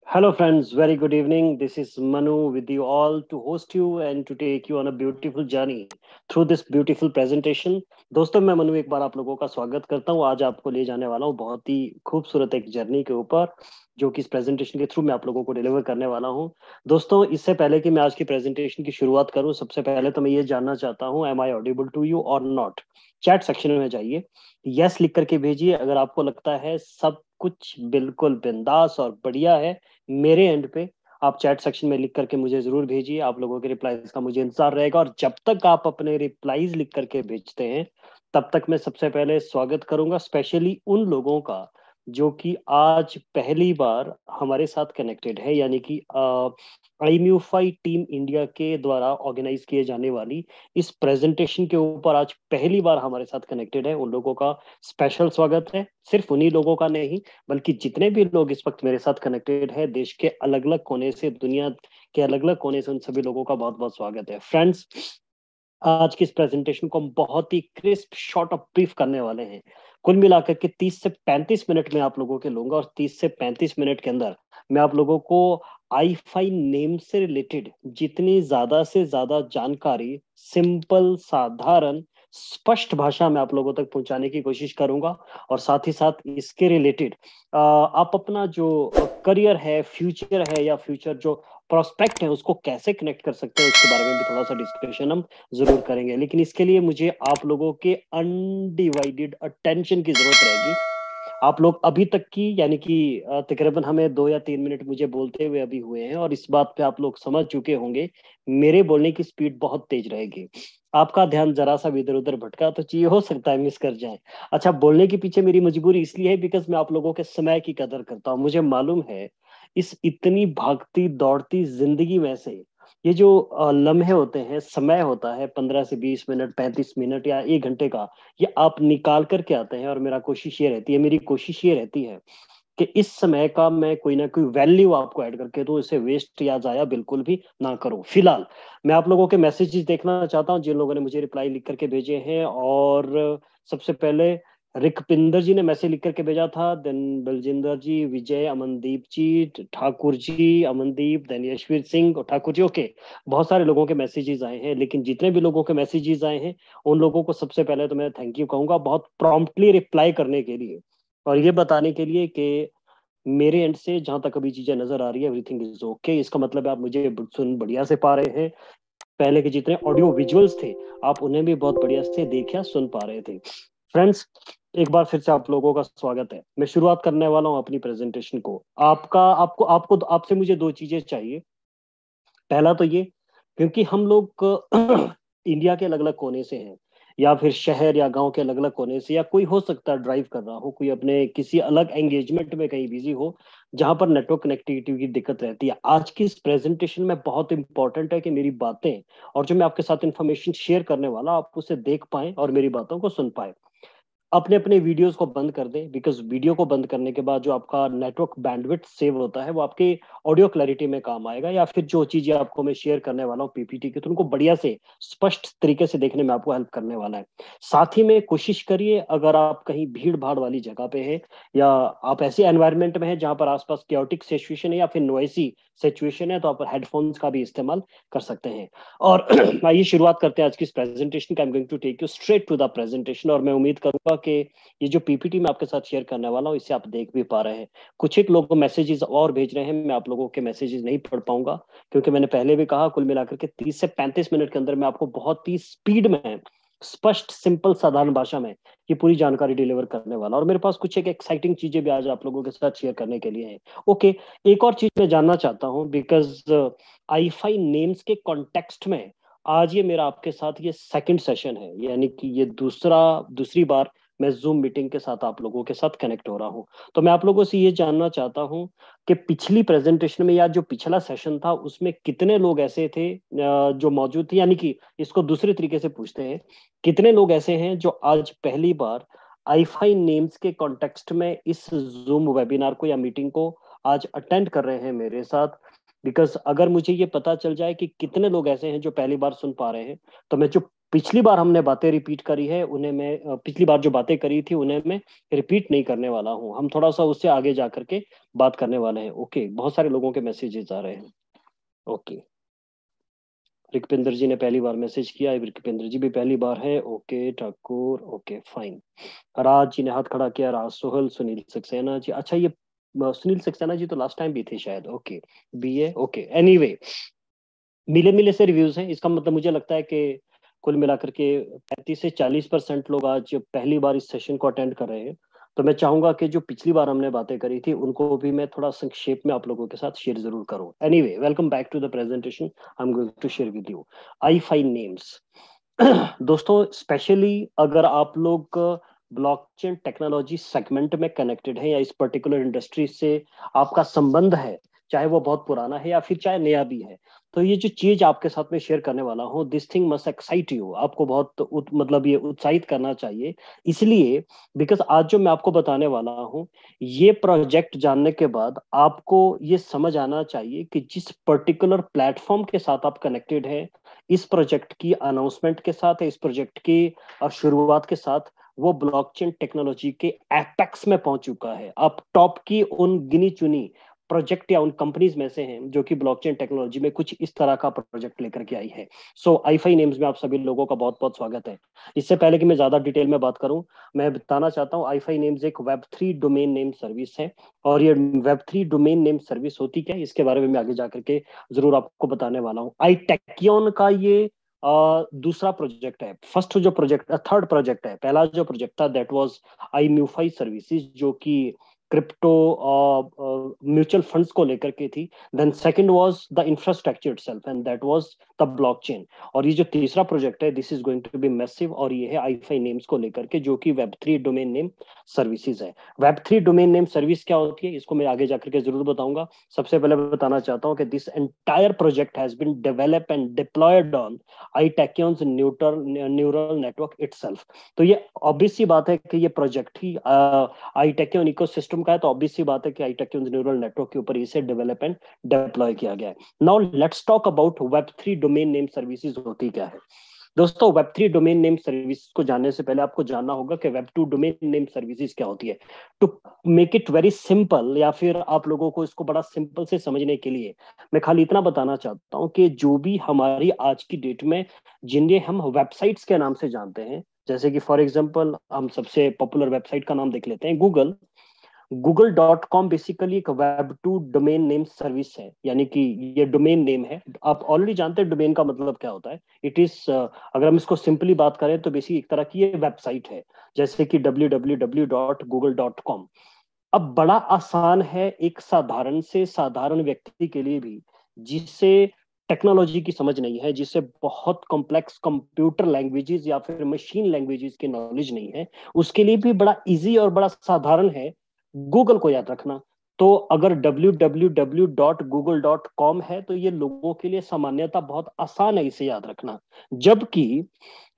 Hello, friends. Very good evening. This is Manu with you all to host you and to take you on a beautiful journey through this beautiful presentation. दोस्तों मैं मनु एक बार आप लोगों का स्वागत करता हूँ। आज आपको ले जाने वाला हूँ बहुत ही खूबसूरत एक जर्नी के ऊपर जो कि इस प्रेजेंटेशन के थ्रू मैं आप लोगों को डिलीवर करने वाला हूँ। दोस्तों इससे पहले कि मैं आज की प्रेजेंटेशन की शुरुआत करूँ, सबसे पहले तो मैं ये जानना चाहता हूँ, am I audible to you और नॉट? चैट सेक्शन में जाइए, यस लिख करके भेजिए अगर आपको लगता है सब कुछ बिल्कुल बिंदास और बढ़िया है मेरे एंड पे। आप चैट सेक्शन में लिख करके मुझे जरूर भेजिए, आप लोगों के रिप्लाईज का मुझे इंतजार रहेगा। और जब तक आप अपने रिप्लाईज लिख करके भेजते हैं तब तक मैं सबसे पहले स्वागत करूंगा स्पेशली उन लोगों का जो कि आज पहली बार हमारे साथ कनेक्टेड है, यानी कि आईम्यूफाई टीम इंडिया के द्वारा ऑर्गेनाइज किए जाने वाली इस प्रेजेंटेशन के ऊपर आज पहली बार हमारे साथ कनेक्टेड है। उन लोगों का स्पेशल स्वागत है। सिर्फ उन्हीं लोगों का नहीं बल्कि जितने भी लोग इस वक्त मेरे साथ कनेक्टेड है देश के अलग अलग कोने से, दुनिया के अलग अलग कोने से, उन सभी लोगों का बहुत बहुत स्वागत है। फ्रेंड्स, आज की इस प्रेजेंटेशन को हम बहुत ही क्रिस्प शॉर्ट और ब्रीफ करने वाले हैं। कुल मिलाकर के 30 से 35 मिनट में आप लोगों के लूंगा और 30 से 35 मिनट के अंदर मैं आप लोगों को आई फाई नेम से रिलेटेड जितनी ज्यादा से ज्यादा जानकारी सिंपल, साधारण, स्पष्ट भाषा में आप लोगों तक पहुंचाने की कोशिश करूंगा। और साथ ही साथ इसके रिलेटेड आप अपना जो करियर है, फ्यूचर है, या फ्यूचर जो प्रोस्पेक्ट है उसको कैसे कनेक्ट कर सकते हैं उसके बारे में भी थोड़ा सा डिस्कशन हम जरूर करेंगे। लेकिन इसके लिए मुझे आप लोगों के अनडिवाइडेड अटेंशन की जरूरत रहेगी। आप लोग अभी तक की, यानी कि तकरीबन हमें 2 या 3 मिनट मुझे बोलते हुए अभी हुए हैं और इस बात पे आप लोग समझ चुके होंगे मेरे बोलने की स्पीड बहुत तेज रहेगी। आपका ध्यान जरा सा भी इधर उधर भटका तो चाहिए, हो सकता है मिस कर जाए। अच्छा, बोलने के पीछे मेरी मजबूरी इसलिए है बिकॉज मैं आप लोगों के समय की कदर करता हूँ। मुझे मालूम है इस इतनी भागती दौड़ती जिंदगी में से ये जो लम्हे होते हैं, समय होता है 15 से 20 मिनट, 35 मिनट या 1 घंटे का, ये आप निकाल करके आते हैं। और मेरी कोशिश ये रहती है कि इस समय का मैं कोई ना कोई वैल्यू आपको ऐड करके दूं, इसे वेस्ट या जाया बिल्कुल भी ना करूं। फिलहाल मैं आप लोगों के मैसेजेस देखना चाहता हूं जिन लोगों ने मुझे रिप्लाई लिख करके भेजे हैं। और सबसे पहले रिकपिंदर जी ने मैसेज लिख करके भेजा था, देन बलजिंदर जी, विजय, अमनदीप जी, ठाकुर जी, अमनदीप, देन यशवीर सिंह और ठाकुर जी। ओके, बहुत सारे लोगों के मैसेजेस आए हैं, लेकिन जितने भी लोगों के मैसेजेस आए हैं उन लोगों को सबसे पहले तो मैं थैंक यू कहूंगा बहुत प्रॉम्प्टली रिप्लाई करने के लिए और ये बताने के लिए कि मेरे एंड से जहां तक अभी चीजें नजर आ रही है एवरीथिंग इज ओके। इसका मतलब है आप मुझे सुन बढ़िया से पा रहे हैं। पहले के जितने ऑडियो विजुअल्स थे आप उन्हें भी बहुत बढ़िया से देखा सुन पा रहे थे। फ्रेंड्स, एक बार फिर से आप लोगों का स्वागत है। मैं शुरुआत करने वाला हूं अपनी प्रेजेंटेशन को। आपका आपको आपको आपसे मुझे दो चीजें चाहिए। पहला तो ये, क्योंकि हम लोग इंडिया के अलग अलग कोने से हैं, या फिर शहर या गांव के अलग अलग कोने से, या कोई हो सकता है ड्राइव कर रहा हो, कोई अपने किसी अलग एंगेजमेंट में कहीं बिजी हो जहां पर नेटवर्क कनेक्टिविटी की दिक्कत रहती है। आज की इस प्रेजेंटेशन में बहुत इंपॉर्टेंट है कि मेरी बातें और जो मैं आपके साथ इंफॉर्मेशन शेयर करने वाला आप उसे देख पाएं और मेरी बातों को सुन पाए। अपने अपने वीडियोस को बंद कर दें, बिकॉज वीडियो को बंद करने के बाद जो आपका नेटवर्क बैंडविड्थ सेव होता है वो आपके ऑडियो क्लैरिटी में काम आएगा, या फिर जो चीजें आपको मैं शेयर करने वाला हूँ पीपीटी की तो उनको बढ़िया से स्पष्ट तरीके से देखने में आपको हेल्प करने वाला है। साथ ही में कोशिश करिए, अगर आप कहीं भीड़ भाड़ वाली जगह पे हैं या आप ऐसे एनवायरनमेंट में हैं जहां पर आसपास क्योटिक सिचुएशन है या फिर नॉइसी सिचुएशन है, तो आप हेडफोन्स का भी इस्तेमाल कर सकते हैं। और आइए शुरुआत करते हैं आज की इस प्रेजेंटेशन का। I am going to take you straight to the presentation और मैं उम्मीद करूंगा कि ये जो पीपीटी मैं आपके साथ शेयर करने वाला हूँ इसे आप देख भी पा रहे हैं। कुछ एक लोग मैसेजेस और भेज रहे हैं, मैं आप लोगों के मैसेजेस नहीं पढ़ पाऊंगा क्योंकि मैंने पहले भी कहा कुल मिलाकर के 30 से 35 मिनट के अंदर मैं आपको बहुत ही स्पीड में, स्पष्ट, सिंपल, साधारण भाषा में ये पूरी जानकारी डिलीवर करने वाला। और मेरे पास कुछ एक एक्साइटिंग चीजें भी आज आप लोगों के साथ शेयर करने के लिए हैं। ओके, एक और चीज मैं जानना चाहता हूँ, बिकॉज आईफाई नेम्स के कॉन्टेक्स्ट में आज ये मेरा आपके साथ ये सेकंड सेशन है, यानी कि ये दूसरी बार मैं जूम मीटिंग के साथ आप लोगों के साथ कनेक्ट हो रहा हूँ। तो मैं आप लोगों से ये जानना चाहता हूँ कि पिछली प्रेजेंटेशन में या जो पिछला सेशन था उसमें कितने लोग ऐसे थे जो मौजूद थे, यानी कि इसको दूसरे तरीके से पूछते हैं, कितने लोग ऐसे हैं जो आज पहली बार आईफाई नेम्स के कॉन्टेक्स्ट में इस जूम वेबिनार को या मीटिंग को आज अटेंड कर रहे हैं मेरे साथ। बिकॉज अगर मुझे ये पता चल जाए कि कितने लोग ऐसे हैं जो पहली बार सुन पा रहे हैं तो मैं जो पिछली बार हमने बातें रिपीट करी है उन्हें मैं पिछली बार जो बातें करी थी उन्हें मैं रिपीट नहीं करने वाला हूँ। हम थोड़ा सा उससे आगे जा करके बात करने वाले हैं। ओके, बहुत सारे लोगों के मैसेजेस आ रहे हैं। ओके, रिकपिंदर जी ने पहली बार मैसेज किया है, रिकपिंदर जी भी पहली बार है। Okay Thakur, okay fine. Raj ji ने हाथ खड़ा किया, राज सोहल, सुनील सक्सेना जी। अच्छा, ये सुनील सक्सेना जी तो लास्ट टाइम भी थे शायद। Okay, BA. ओके, एनीवे, मिले मिले से रिव्यूज हैं, इसका मतलब मुझे लगता है कि कुल मिलाकर के 35 से 40% लोग आज पहली बार इस सेशन को अटेंड कर रहे हैं। तो मैं चाहूंगा कि जो पिछली बार हमने बातें करी थी उनको भी मैं थोड़ा संक्षेप में आप लोगों के साथ शेयर जरूर करूं। Anyway, welcome back to the presentation. I am going to share with you I fine names. दोस्तों, स्पेशली अगर आप लोग ब्लॉकचेन टेक्नोलॉजी सेगमेंट में कनेक्टेड है या इस पर्टिकुलर इंडस्ट्री से आपका संबंध है, चाहे वो बहुत पुराना है या फिर चाहे नया भी है, तो ये जो चीज आपके साथ में शेयर करने वाला हूँ, this thing must excite you. आपको बहुत मतलब ये उत्साहित करना चाहिए। इसलिए बिकॉज आज जो मैं आपको बताने वाला हूँ, ये प्रोजेक्ट जानने के बाद आपको ये समझ आना चाहिए कि जिस पर्टिकुलर प्लेटफॉर्म के साथ आप कनेक्टेड है, इस प्रोजेक्ट की अनाउंसमेंट के साथ, इस प्रोजेक्ट की शुरुआत के साथ, वो ब्लॉकचेन टेक्नोलॉजी के एपेक्स में पहुंच चुका है। आप टॉप की उन गिनी चुनी प्रोजेक्ट या उन कंपनीज में से हैं जो कि ब्लॉकचेन टेक्नोलॉजी में कुछ इस तरह का प्रोजेक्ट लेकर के आई है। सो आई नेम्स में आप सभी लोगों का बहुत बहुत स्वागत है। इससे पहले कि मैं ज्यादा डिटेल में बात करूं, मैं बताना चाहता हूं आई नेम्स एक वेब 3 डोमेन नेम सर्विस है। और ये वेब 3 डोमेन नेम सर्विस होती क्या है, इसके बारे में मैं आगे जाकर के जरूर आपको बताने वाला हूँ। आई टेकियन का ये दूसरा प्रोजेक्ट है। फर्स्ट जो प्रोजेक्ट, थर्ड प्रोजेक्ट है। पहला जो प्रोजेक्ट था that was I Mufi services, जो कि क्रिप्टो म्यूचुअल फंड्स को लेकर के थी। Then second was the infrastructure itself and that was the blockchain. और ये जो तीसरा प्रोजेक्ट है, this is going to be massive, और ये है आई नेम्स को लेकर के, जो कि वेब 3 डोमेन नेम सर्विसेज है। वेब 3 डोमेन नेम सर्विस क्या होती है, इसको मैं आगे जाकर के जरूर बताऊंगा। सबसे पहले बताना चाहता हूं कि this entire project has been develop and deployed on iTachions neural network itself. तो ये ऑब्वियस सी बात है कि ये प्रोजेक्ट ही iTachion इकोसिस्टम का है, तो ऑब्वियस सी बात है कि iTachion न्यूरल नेटवर्क के ऊपर इसे डेवलप एंड डिप्लॉय किया गया है। Now let's talk about web 3 domain name services होती क्या है। दोस्तों, वेब 3 डोमेन नेम सर्विस को जानने से पहले आपको जानना होगा कि वेब 2 डोमेन नेम सर्विसेज क्या होती है। To make it very simple, या फिर आप लोगों को इसको बड़ा सिंपल से समझने के लिए मैं खाली इतना बताना चाहता हूं कि जो भी हमारी आज की डेट में जिन्हें हम वेबसाइट्स के नाम से जानते हैं, जैसे कि फॉर एग्जांपल हम सबसे पॉपुलर वेबसाइट का नाम देख लेते हैं, गूगल। गूगल.com बेसिकली एक वेब 2 डोमेन नेम सर्विस है, यानी कि ये डोमेन नेम है। आप ऑलरेडी जानते हैं डोमेन का मतलब क्या होता है। इट इज, अगर हम इसको सिंपली बात करें तो बेसिक एक तरह की ये वेबसाइट है, जैसे कि www.google.com। अब बड़ा आसान है एक साधारण से साधारण व्यक्ति के लिए भी, जिसे टेक्नोलॉजी की समझ नहीं है, जिसे बहुत कॉम्प्लेक्स कंप्यूटर लैंग्वेजेस या फिर मशीन लैंग्वेजेस की नॉलेज नहीं है, उसके लिए भी बड़ा इजी और बड़ा साधारण है गूगल को याद रखना। तो अगर www.google.com है तो ये लोगों के लिए सामान्यतः बहुत आसान है इसे याद रखना। जबकि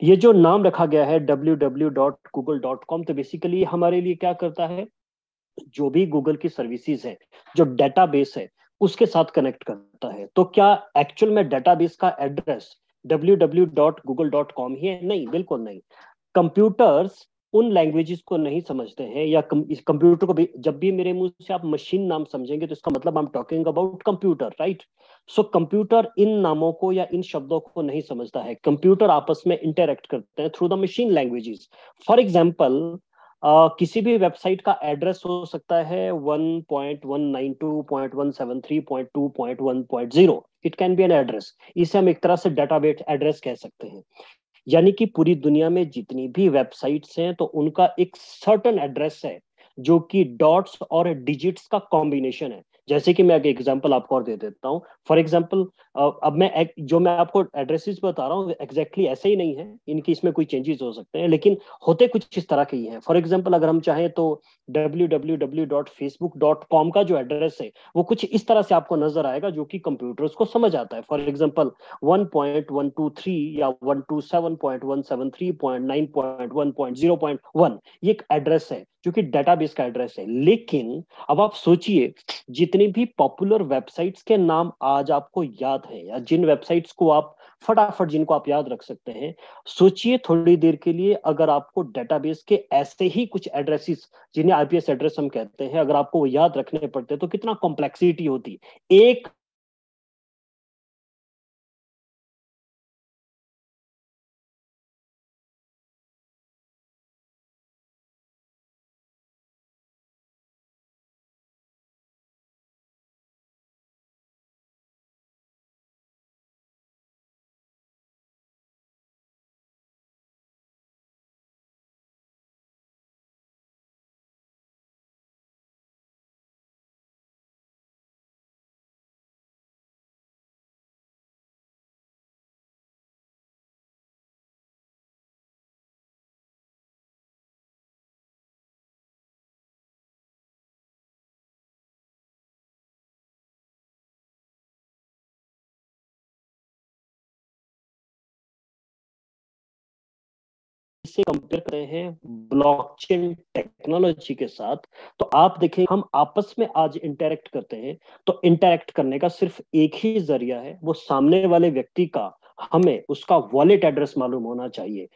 ये जो नाम रखा गया है www.google.com, तो बेसिकली हमारे लिए क्या करता है, जो भी गूगल की सर्विसेज है, जो डेटाबेस है, उसके साथ कनेक्ट करता है। तो क्या एक्चुअल में डेटाबेस का एड्रेस www.google.com ही है? नहीं, बिल्कुल नहीं। कंप्यूटर्स उन लैंग्वेजेस को नहीं समझते हैं, या इस कंप्यूटर को भी, जब भी मेरे मुंह से आप मशीन नाम समझेंगे तो इसका मतलब I am talking about computer, right. So computer इन नामों को या इन शब्दों को नहीं समझता है। कंप्यूटर आपस में इंटरेक्ट करते हैं through the machine languages. For example, किसी भी वेबसाइट का एड्रेस हो सकता है 1.192.173.2.1.0। It can be an address. इसे हम एक तरह से डेटाबेस एड्रेस कह सकते हैं। यानी कि पूरी दुनिया में जितनी भी वेबसाइट्स हैं तो उनका एक सर्टन एड्रेस है, जो कि डॉट्स और डिजिट्स का कॉम्बिनेशन है। जैसे कि मैं एक एग्जांपल आपको और दे देता हूं। फॉर एग्जांपल, अब जो मैं आपको एड्रेसेस बता रहा हूँ एग्जैक्टली ऐसे ही नहीं है, इनकी इसमें कोई चेंजेस हो सकते हैं, लेकिन होते कुछ इस तरह के ही हैं। फॉर एग्जांपल, अगर हम चाहें तो www.facebook.com का जो एड्रेस है वो कुछ इस तरह से आपको नजर आएगा, जो कि कंप्यूटर्स को समझ आता है। फॉर एग्जांपल, 1.123 या 127.173.9.1.0.1, ये एक एड्रेस है जो कि डेटाबेस का एड्रेस है। लेकिन अब आप सोचिए, जितनी भी पॉपुलर वेबसाइट्स के नाम आज आपको याद हैं, या जिन वेबसाइट्स को आप फटाफट जिनको आप याद रख सकते हैं। सोचिए थोड़ी देर के लिए, अगर आपको डेटाबेस के ऐसे ही कुछ एड्रेसेस, जिन्हें आईपीएस एड्रेस हम कहते हैं, अगर आपको वो याद रखने पड़ते तो कितना कॉम्प्लेक्सिटी होती। एक से कंपेयर करते हैं ब्लॉकचेन टेक्नोलॉजी के साथ, तो आप देखें हम आपस में आज इंटरेक्ट करते हैं, तो इंटरेक्ट करने का सिर्फ एक ही जरिया है, वो सामने वाले व्यक्ति का, हमें उसका वॉलेट एड्रेस मालूम होना चाहिए।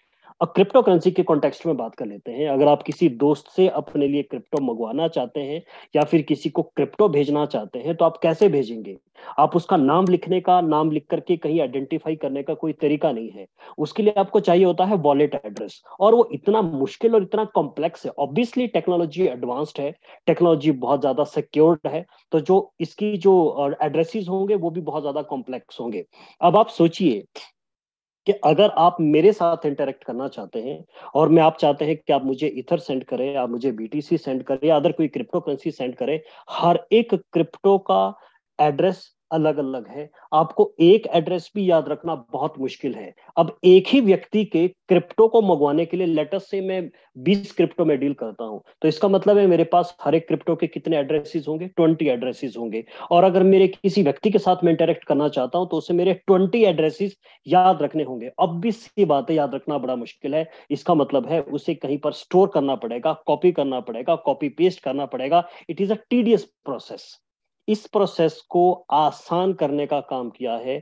अब क्रिप्टो करेंसी के कॉन्टेक्स्ट में बात कर लेते हैं। अगर आप किसी दोस्त से अपने लिए क्रिप्टो मंगवाना चाहते हैं या फिर किसी को क्रिप्टो भेजना चाहते हैं, तो आप कैसे भेजेंगे? आप उसका नाम लिखने का, नाम लिख करके कहीं आइडेंटिफाई करने का कोई तरीका नहीं है। उसके लिए आपको चाहिए होता है वॉलेट एड्रेस, और वो इतना मुश्किल और इतना कॉम्प्लेक्स है। ऑब्वियसली टेक्नोलॉजी एडवांस्ड है, टेक्नोलॉजी बहुत ज्यादा सिक्योर्ड है, तो जो इसकी जो एड्रेसेस होंगे वो भी बहुत ज्यादा कॉम्प्लेक्स होंगे। अब आप सोचिए कि अगर आप मेरे साथ इंटरेक्ट करना चाहते हैं, और मैं आप चाहते हैं कि आप मुझे इथर सेंड करें, आप मुझे बीटीसी सेंड करें या अदर कोई क्रिप्टो करेंसी सेंड करें, हर एक क्रिप्टो का एड्रेस अलग अलग है। आपको एक एड्रेस भी याद रखना बहुत मुश्किल है। अब एक ही व्यक्ति के क्रिप्टो को मंगवाने के लिए, लेटस से मैं 20 क्रिप्टो में डील करता हूं, तो इसका मतलब है मेरे पास हर एक क्रिप्टो के कितने एड्रेसेस होंगे? 20 एड्रेसेस होंगे। और अगर मेरे किसी व्यक्ति के साथ मैं इंटरेक्ट करना चाहता हूं, तो उसे मेरे 20 एड्रेसेस याद रखने होंगे। अब भी सी बात है, याद रखना बड़ा मुश्किल है। इसका मतलब है उसे कहीं पर स्टोर करना पड़ेगा, कॉपी करना पड़ेगा, कॉपी पेस्ट करना पड़ेगा। It is a tedious process. इस प्रोसेस को आसान करने का काम किया है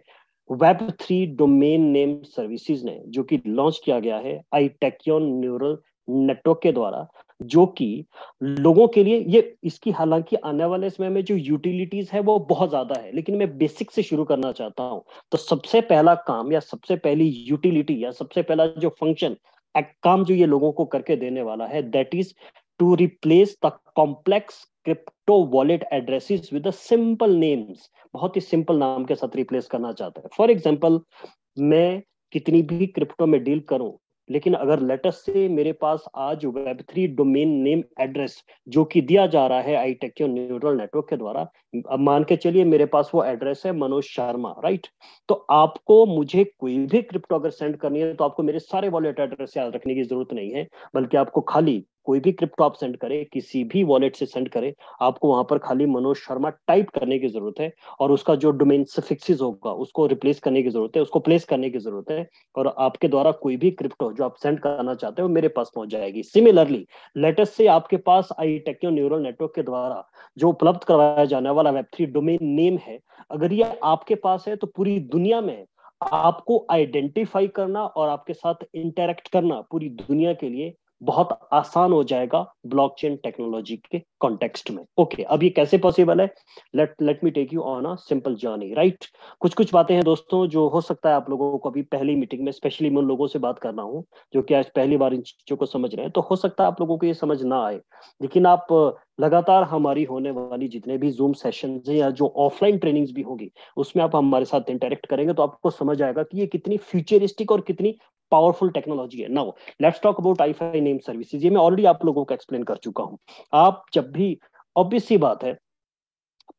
वेब 3 डोमेन नेम सर्विसेज ने, जो कि लॉन्च किया गया है आईटेकियन न्यूरल नेटवर्क के द्वारा, जो कि लोगों के लिए ये, इसकी हालांकि आने वाले समय में जो यूटिलिटीज है वो बहुत ज्यादा है, लेकिन मैं बेसिक से शुरू करना चाहता हूं। तो सबसे पहला काम या सबसे पहली यूटिलिटी या सबसे पहला जो फंक्शन, एक काम जो ये लोगों को करके देने वाला है, that is to replace the complex crypto wallet addresses with the simple names. बहुत ही सिंपल नाम के साथ रिप्लेस करना चाहता है। फॉर एग्जाम्पल, मैं कितनी भी क्रिप्टो में डील करूं, लेकिन अगर लेटेस्ट से मेरे पास आज वेब 3 डोमेन नेम एड्रेस जो कि दिया जा रहा है आईटेक्यो न्यूरल नेटवर्क के द्वारा, अब मान के चलिए मेरे पास वो एड्रेस है मनोज शर्मा, राइट? तो आपको मुझे कोई भी क्रिप्टो अगर सेंड करनी है, तो आपको मेरे सारे वॉलेट एड्रेस याद रखने की जरूरत नहीं है, बल्कि आपको खाली कोई भी क्रिप्टो आप सेंड करें, किसी भी वॉलेट से सेंड करें, आपको वहां पर खाली मनोज शर्मा टाइप करने की जरूरत है, और उसका जो डोमेन सफिक्सेस होगा उसको रिप्लेस करने की जरूरत है, उसको प्लेस करने की जरूरत है, और आपके द्वारा कोई भी क्रिप्टो जो आप सेंड करना चाहते हो मेरे पास पहुंच जाएगी। सिमिलरली, लेटेस्ट से आपके पास आई टेक्नो न्यूरल नेटवर्क के द्वारा जो उपलब्ध करवाया जाने वाला वेब 3 डोमेन नेम है, अगर ये आपके पास है, तो पूरी दुनिया में आपको आइडेंटिफाई करना और आपके साथ इंटरेक्ट करना पूरी दुनिया के लिए बहुत आसान हो जाएगा ब्लॉकचेन टेक्नोलॉजी के कॉन्टेक्स्ट में। ओके, अब ये कैसे पॉसिबल है? Let me take you on a simple journey, right? कुछ कुछ बातें हैं दोस्तों, जो हो सकता है आप लोगों को अभी पहली मीटिंग में, स्पेशली मैं उन लोगों से बात कर रहा हूँ जो कि आज पहली बार इन चीजों को समझ रहे हैं, तो हो सकता है आप लोगों को ये समझ ना आए, लेकिन आप लगातार हमारी होने वाली जितने भी जूम सेशन या जो ऑफलाइन ट्रेनिंग्स भी होगी, उसमें आप हमारे साथ इंटरेक्ट करेंगे, तो आपको समझ आएगा कि ये कितनी फ्यूचरिस्टिक और कितनी पावरफुल टेक्नोलॉजी है। Now let's talk about I name services. ये मैं ऑलरेडी आप लोगों को एक्सप्लेन कर चुका हूं। आप जब भी, ऑब्वियस सी बात है,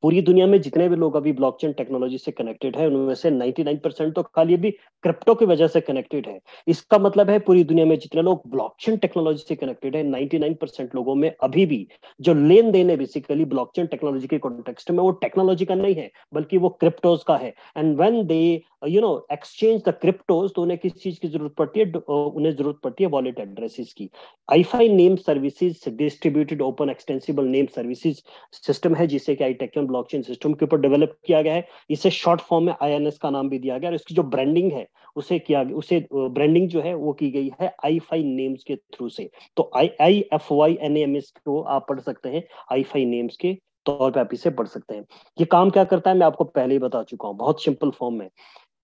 पूरी दुनिया में जितने भी लोग अभी ब्लॉकचेन टेक्नोलॉजी से कनेक्टेड है, उनमें से 99% तो खाली भी क्रिप्टो की वजह से कनेक्टेड है। इसका मतलब है पूरी दुनिया में जितने लोग ब्लॉकचेन टेक्नोलॉजी से कनेक्टेड है, 99% लोगों में अभी भी जो लेन देन है बेसिकली ब्लॉकचेन टेक्नोलॉजी के कॉन्टेक्स्ट में, वो टेक्नोलॉजी का नहीं है, बल्कि वो क्रिप्टोज का है। And when they exchange the cryptos, तो उन्हें किस चीज की जरूरत पड़ती है? उन्हें जरूरत पड़ती है वॉलेट एड्रेसेस की। IFi name services distributed open extensible name services system है, जिसे कि आईटेकियन ब्लॉकचेन सिस्टम के ऊपर डेवलप किया गया है। इसे शॉर्ट फॉर्म में आईएनएस का नाम भी दिया गया, और इसकी जो ब्रांडिंग है उसे ब्रांडिंग जो है वो की गई है आईफाई नेम्स के थ्रू से। तो IIFYNAMS को आप पढ़ सकते हैं आईफाई नेम्स के तौर पे, आप इसे पढ़ सकते हैं। ये काम क्या करता है मैं आपको पहले ही बता चुका हूँ बहुत सिंपल फॉर्म में।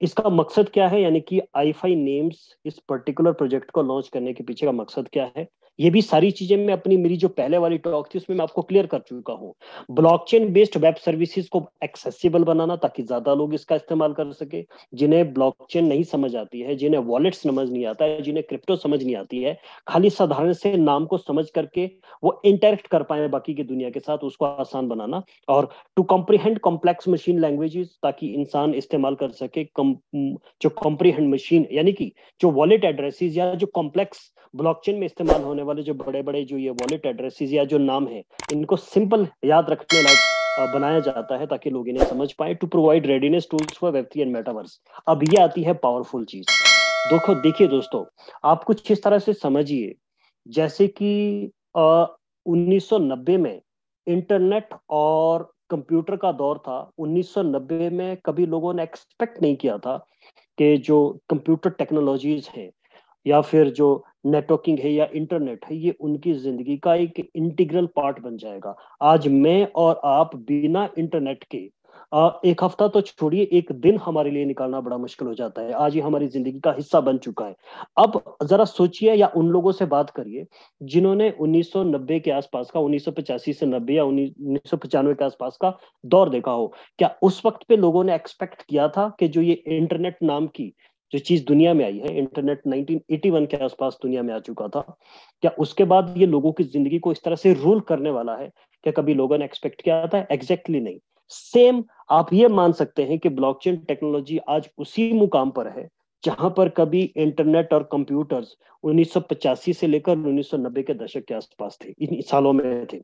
इसका मकसद क्या है, यानी कि आईफाई नेम्स इस पर्टिकुलर प्रोजेक्ट को लॉन्च करने के पीछे का मकसद क्या है, ये भी सारी चीजें मैं अपनी मेरी जो पहले वाली टॉक थी उसमें मैं आपको क्लियर कर चुका हूँ। ब्लॉकचेन बेस्ड वेब सर्विसेज को एक्सेसिबल बनाना, ताकि ज्यादा लोग इसका इस्तेमाल कर सके। जिन्हें ब्लॉकचेन नहीं समझ आती है, जिन्हें वॉलेट समझ नहीं आता है, जिन्हें क्रिप्टो समझ नहीं आती है, खाली साधारण से नाम को समझ करके वो इंटरेक्ट कर पाए बाकी की दुनिया के साथ, उसको आसान बनाना। और to comprehend complex machine languages, ताकि इंसान इस्तेमाल कर सके जो कॉम्प्रीहेंड मशीन, यानी कि जो वॉलेट एड्रेसेस या जो कॉम्प्लेक्स ब्लॉकचेन में इस्तेमाल होने वाले जो बड़े बड़े जो ये वॉलेट एड्रेसेस या जो नाम है, इनको सिंपल याद रखने लायक बनाया जाता है, ताकि लोग इन्हें समझ पाए। To provide readiness tools for वेब3 एंड मेटावर्स। अब ये आती है पावरफुल चीज। देखिए दोस्तों, आप कुछ इस तरह से समझिए जैसे कि 1990 में इंटरनेट और कंप्यूटर का दौर था। 1990 में कभी लोगों ने एक्सपेक्ट नहीं किया था कि जो कंप्यूटर टेक्नोलॉजीज हैं या फिर जो नेटवर्किंग है या इंटरनेट है, ये उनकी जिंदगी का एक इंटीग्रल पार्ट बन जाएगा। आज मैं और आप बिना इंटरनेट के एक हफ्ता तो छोड़िए, एक दिन हमारे लिए निकालना बड़ा मुश्किल हो जाता है। आज ये हमारी जिंदगी का हिस्सा बन चुका है। अब जरा सोचिए या उन लोगों से बात करिए जिन्होंने 1990 के आसपास का, 1985 से 90 या 1995 के आसपास का दौर देखा हो। क्या उस वक्त पे लोगों ने एक्सपेक्ट किया था कि जो ये इंटरनेट नाम की जो चीज दुनिया में आई है, इंटरनेट 1981 के आसपास दुनिया में आ चुका था, क्या उसके बाद ये लोगों की जिंदगी को इस तरह से रूल करने वाला है? क्या कभी लोगों ने एक्सपेक्ट किया था? एग्जैक्टली नहीं। सेम आप ये मान सकते हैं कि ब्लॉकचेन टेक्नोलॉजी आज उसी मुकाम पर है जहां पर कभी इंटरनेट और कंप्यूटर्स 1985 से लेकर 1990 के दशक के आसपास थे, इन सालों में थे।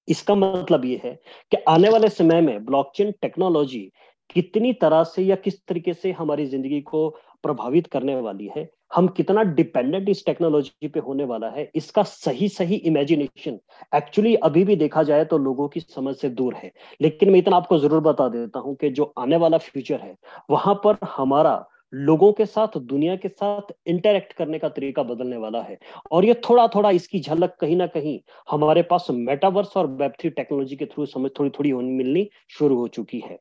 इसका मतलब ये है कि आने वाले समय में ब्लॉकचेन टेक्नोलॉजी कितनी तरह से या किस तरीके से हमारी जिंदगी को प्रभावित करने वाली है, हम कितना डिपेंडेंट इस टेक्नोलॉजी पे होने वाला है, इसका सही सही इमेजिनेशन एक्चुअली अभी भी देखा जाए तो लोगों की समझ से दूर है। लेकिन मैं इतना आपको जरूर बता देता हूं कि जो आने वाला फ्यूचर है, वहां पर हमारा लोगों के साथ, दुनिया के साथ इंटरेक्ट करने का तरीका बदलने वाला है। और ये थोड़ा थोड़ा इसकी झलक कहीं ना कहीं हमारे पास मेटावर्स और वेब3 टेक्नोलॉजी के थ्रू समझ थोड़ी थोड़ी मिलनी शुरू हो चुकी है।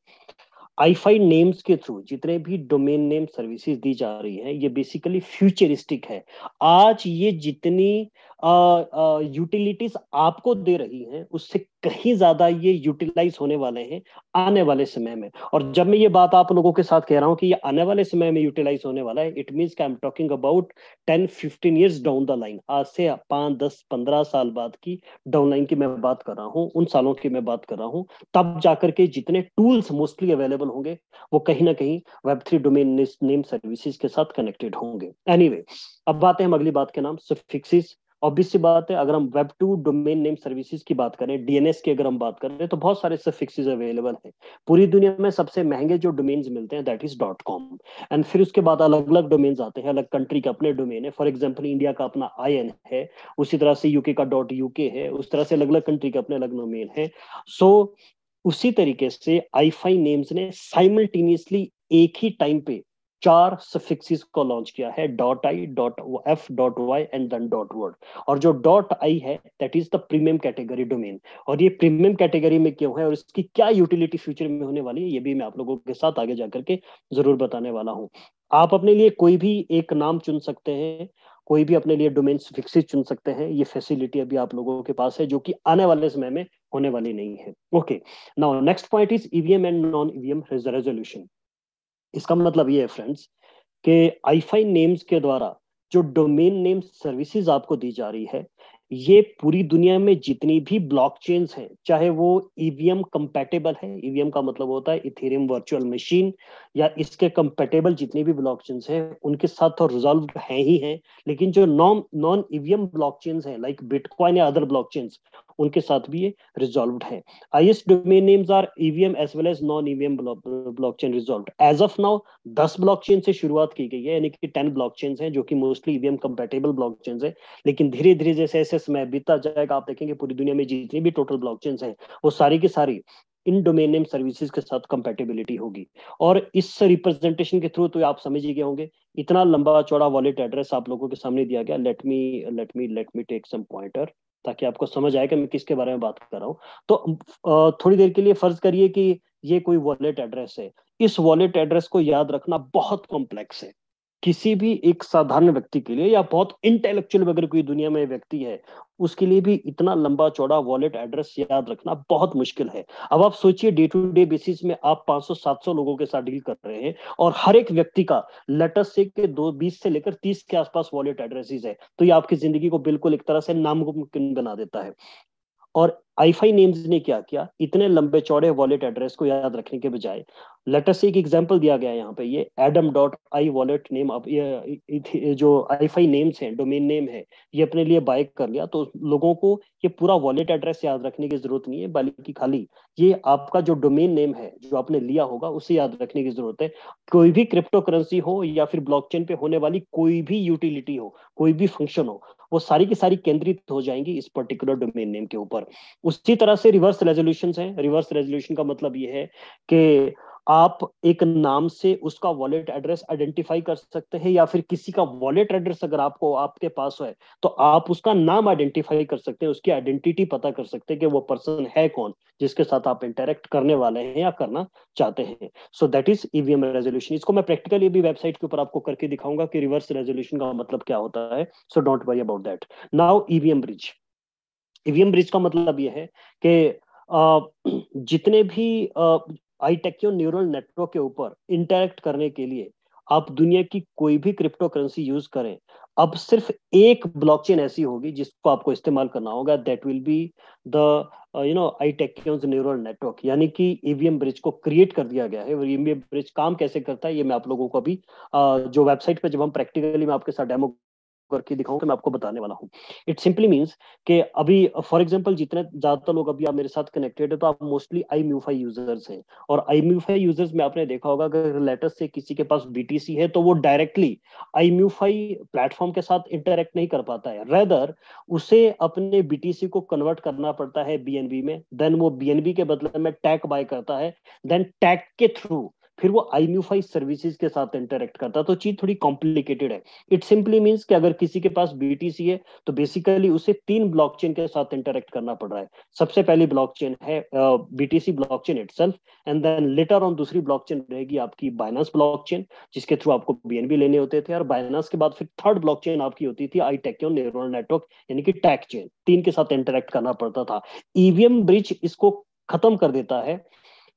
आईफाई नेम्स के थ्रू जितने भी डोमेन नेम सर्विसेज दी जा रही हैं, ये बेसिकली फ्यूचरिस्टिक है। आज ये जितनी यूटिलिटीज आपको दे रही हैं, उससे कहीं ज्यादा ये यूटिलाइज होने वाले हैं आने वाले समय में। और जब मैं ये बात आप लोगों के साथ कह रहा हूं कि ये आने वाले समय में यूटिलाइज होने वाला है, it means I am talking about 10-15 years down the line. आज से 5-10-15 साल बाद की डाउन लाइन की मैं बात कर रहा हूँ, उन सालों की मैं बात कर रहा हूँ। तब जाकर के जितने टूल्स मोस्टली अवेलेबल होंगे, वो कहीं ना कहीं वेब3 डोमेन नेम सर्विसेज के साथ कनेक्टेड होंगे। एनीवे, अब बात है हम अगली बात के नाम सफिक्सेस। ऑब्वियस सी बात है, अगर हम वेब 2 डोमेन नेम सर्विसेज की बात करें, डीएनएस की अगर हम बात करें, तो बहुत सारे सफिक्सेस अवेलेबल हैं। पूरी दुनिया में सबसे महंगे जो डोमेन्स मिलते हैं दैट इज .com। एंड फिर उसके बाद अलग अलग डोमेन्स आते हैं, अलग कंट्री के अपने डोमेन है। फॉर एग्जांपल इंडिया का अपना IN है, उसी तरह से यूके का .UK है, उस तरह से अलग अलग कंट्री के अपने अलग डोमेन है। सो उसी तरीके से आईफाई नेम्स ने साइमल्टेनियसली एक ही टाइम पे 4 सफिक्सेस को लॉन्च किया है, .I, .F, .Y and then .word। और जो .I है that is the premium category domain. और ये प्रीमियम कैटेगरी में क्यों है और इसकी क्या यूटिलिटी फ्यूचर में होने वाली है, ये भी मैं आप लोगों के साथ आगे जाकर के जरूर बताने वाला हूँ। आप अपने लिए कोई भी एक नाम चुन सकते हैं, कोई भी अपने लिए डोमेन फिक्सेस चुन सकते हैं। ये फैसिलिटी अभी आप लोगों के पास है, जो कि आने वाले समय में होने वाली नहीं है। Okay, now next point is EVM and non EVM resolution. इसका मतलब ये है फ्रेंड्स कि आईफाई नेम्स के द्वारा जो डोमेन नेम सर्विसेज आपको दी जा रही है, ये पूरी दुनिया में जितनी भी ब्लॉकचेन्स हैं, चाहे वो ईवीएम कंपैटिबल है, ईवीएम का मतलब होता है इथेरियम वर्चुअल मशीन, या इसके कंपैटिबल जितनी भी ब्लॉकचेन्स हैं, उनके साथ तो रिजॉल्व हैं ही हैं। लेकिन जो नॉन नॉन ईवीएम ब्लॉकचेन्स हैं लाइक बिटकॉइन या अदर ब्लॉकचेन्स, उनके साथ भी ये रिजॉल्व्ड है। Highest domain names are EVM as well as non EVM blockchain resolved. As of now 10 blockchain से शुरुआत की गई है, यानी कि 10 ब्लॉकचेन हैं जो कि मोस्टली ईवीएम कंपेटेबल ब्लॉकचेन है। लेकिन धीरे धीरे जैसे जैसे समय बीतता जाएगा, आप देखेंगे पूरी दुनिया में जितनी भी टोटल ब्लॉकचेन हैं वो सारी की सारी इन डोमेन नेम सर्विसेज के साथ कंपेटेबिलिटी होगी। और इस रिप्रेजेंटेशन के थ्रू तो आप समझ ही गए होंगे, इतना लंबा चौड़ा वॉलेट एड्रेस आप लोगों के सामने दिया गया। Let me take some pointer ताकि आपको समझ आए कि मैं किसके बारे में बात कर रहा हूँ। तो थोड़ी देर के लिए फर्ज करिए कि ये कोई वॉलेट एड्रेस है। इस वॉलेट एड्रेस को याद रखना बहुत कॉम्प्लेक्स है। किसी भी एक साधारण व्यक्ति के लिए या बहुत इंटेलेक्चुअल अगर कोई दुनिया में व्यक्ति है, उसके लिए भी इतना लंबा चौड़ा वॉलेट एड्रेस याद रखना बहुत मुश्किल है। अब आप सोचिए, डे टू डे बेसिस में आप 500-700 लोगों के साथ डील कर रहे हैं और हर एक व्यक्ति का लेटेस्ट से के 20 से लेकर 30 के आसपास वॉलेट एड्रेसेस है, तो ये आपकी जिंदगी को बिल्कुल एक तरह से नामुमकिन बना देता है। और आईफाई नेम्स ने क्या किया, इतने लंबे चौड़े वॉलेट एड्रेस को याद रखने के बजाय लेटेस्ट से एक एग्जांपल दिया गया है यहाँ पे, ये Adam dot I wallet name. अब ये जो आईफाई नेम्स हैं, डोमेन नेम है, ये अपने लिए बाय कर लिया, तो लोगों को ये पूरा वॉलेट एड्रेस याद रखने की जरूरत नहीं है, बल्कि खाली ये आपका जो डोमेन नेम है जो आपने लिया होगा उसे याद रखने की जरूरत है। कोई भी क्रिप्टो करेंसी हो या फिर ब्लॉकचेन पे होने वाली कोई भी यूटिलिटी हो, कोई भी फंक्शन हो, वो सारी की सारी केंद्रित हो जाएंगी इस पर्टिकुलर डोमेन नेम के ऊपर। उसी तरह से रिवर्स रेजोल्यूशन है। रिवर्स रेजोल्यूशन का मतलब ये है कि आप एक नाम से उसका वॉलेट एड्रेस आइडेंटिफाई कर सकते हैं, या फिर किसी का वॉलेट एड्रेस अगर आपको आपके पास है तो आप उसका नाम आइडेंटिफाई कर सकते हैं, उसकी आइडेंटिटी पता कर सकते हैं कि वो पर्सन है कौन जिसके साथ आप इंटरेक्ट करने वाले हैं या करना चाहते हैं। So that is EVM resolution. इसको मैं प्रैक्टिकली भी वेबसाइट के ऊपर आपको करके दिखाऊंगा कि रिवर्स रेजोल्यूशन का मतलब क्या होता है। So don't worry about that. Now EVM bridge. EVM bridge का मतलब यह है कि जितने भी आईटेक्यो न्यूरल नेटवर्क के ऊपर इंटरेक्ट करने के लिए आप दुनिया की कोई भी क्रिप्टो करेंसी यूज करें, अब सिर्फ एक ब्लॉकचेन ऐसी होगी जिसको आपको इस्तेमाल करना होगा, that will be the iTachyons neural network, यानी कि ईवीएम ब्रिज को क्रिएट कर दिया गया है। और ईवीएम ब्रिज काम कैसे करता है ये मैं आप लोगों को अभी जो वेबसाइट पे जब हम प्रैक्टिकली मैं आपके साथ डेमो करके दिखाऊं तो मैं आपको बताने वाला हूँ। इट सिंपली मीन्स कि अभी फॉर एग्जांपल जितने ज्यादातर लोग अभी आप मेरे साथ कनेक्टेड है तो आप मोस्टली आई म्यूफाई यूजर्स हैं। और आई म्यूफाई यूजर्स में आपने देखा होगा अगर लेटेस्ट से किसी के पास बीटीसी है तो वो डायरेक्टली आई म्यूफाई प्लेटफॉर्म के साथ इंटरेक्ट नहीं कर पाता है, रेदर उसे अपने बीटीसी को कन्वर्ट करना पड़ता है बीएनबी में, देन वो बीएनबी के बदले में टैग बाय करता है, देन टैग के थ्रू फिर वो आईम्यूफाई सर्विसेज के साथ इंटरेक्ट करता है। तो चीज थोड़ी कॉम्प्लिकेटेड है। इट सिंपली मींस कि अगर किसी के पास बीटीसी है तो बेसिकली उसे 3 ब्लॉकचेन के साथ इंटरेक्ट करना पड़ रहा है। सबसे पहली ब्लॉकचेन है BTC blockchain itself, and then later on दूसरी ब्लॉकचेन रहेगी आपकी बाइनेंस ब्लॉकचेन जिसके थ्रू आपको बीएनबी लेने होते थे, और बाइनेंस के बाद फिर थर्ड ब्लॉकचेन आपकी होती थी आईटेक्यो न्यूरल नेटवर्क यानी कि टैग चेन। 3 के साथ इंटरेक्ट करना पड़ता था। ईवीएम ब्रिज इसको खत्म कर देता है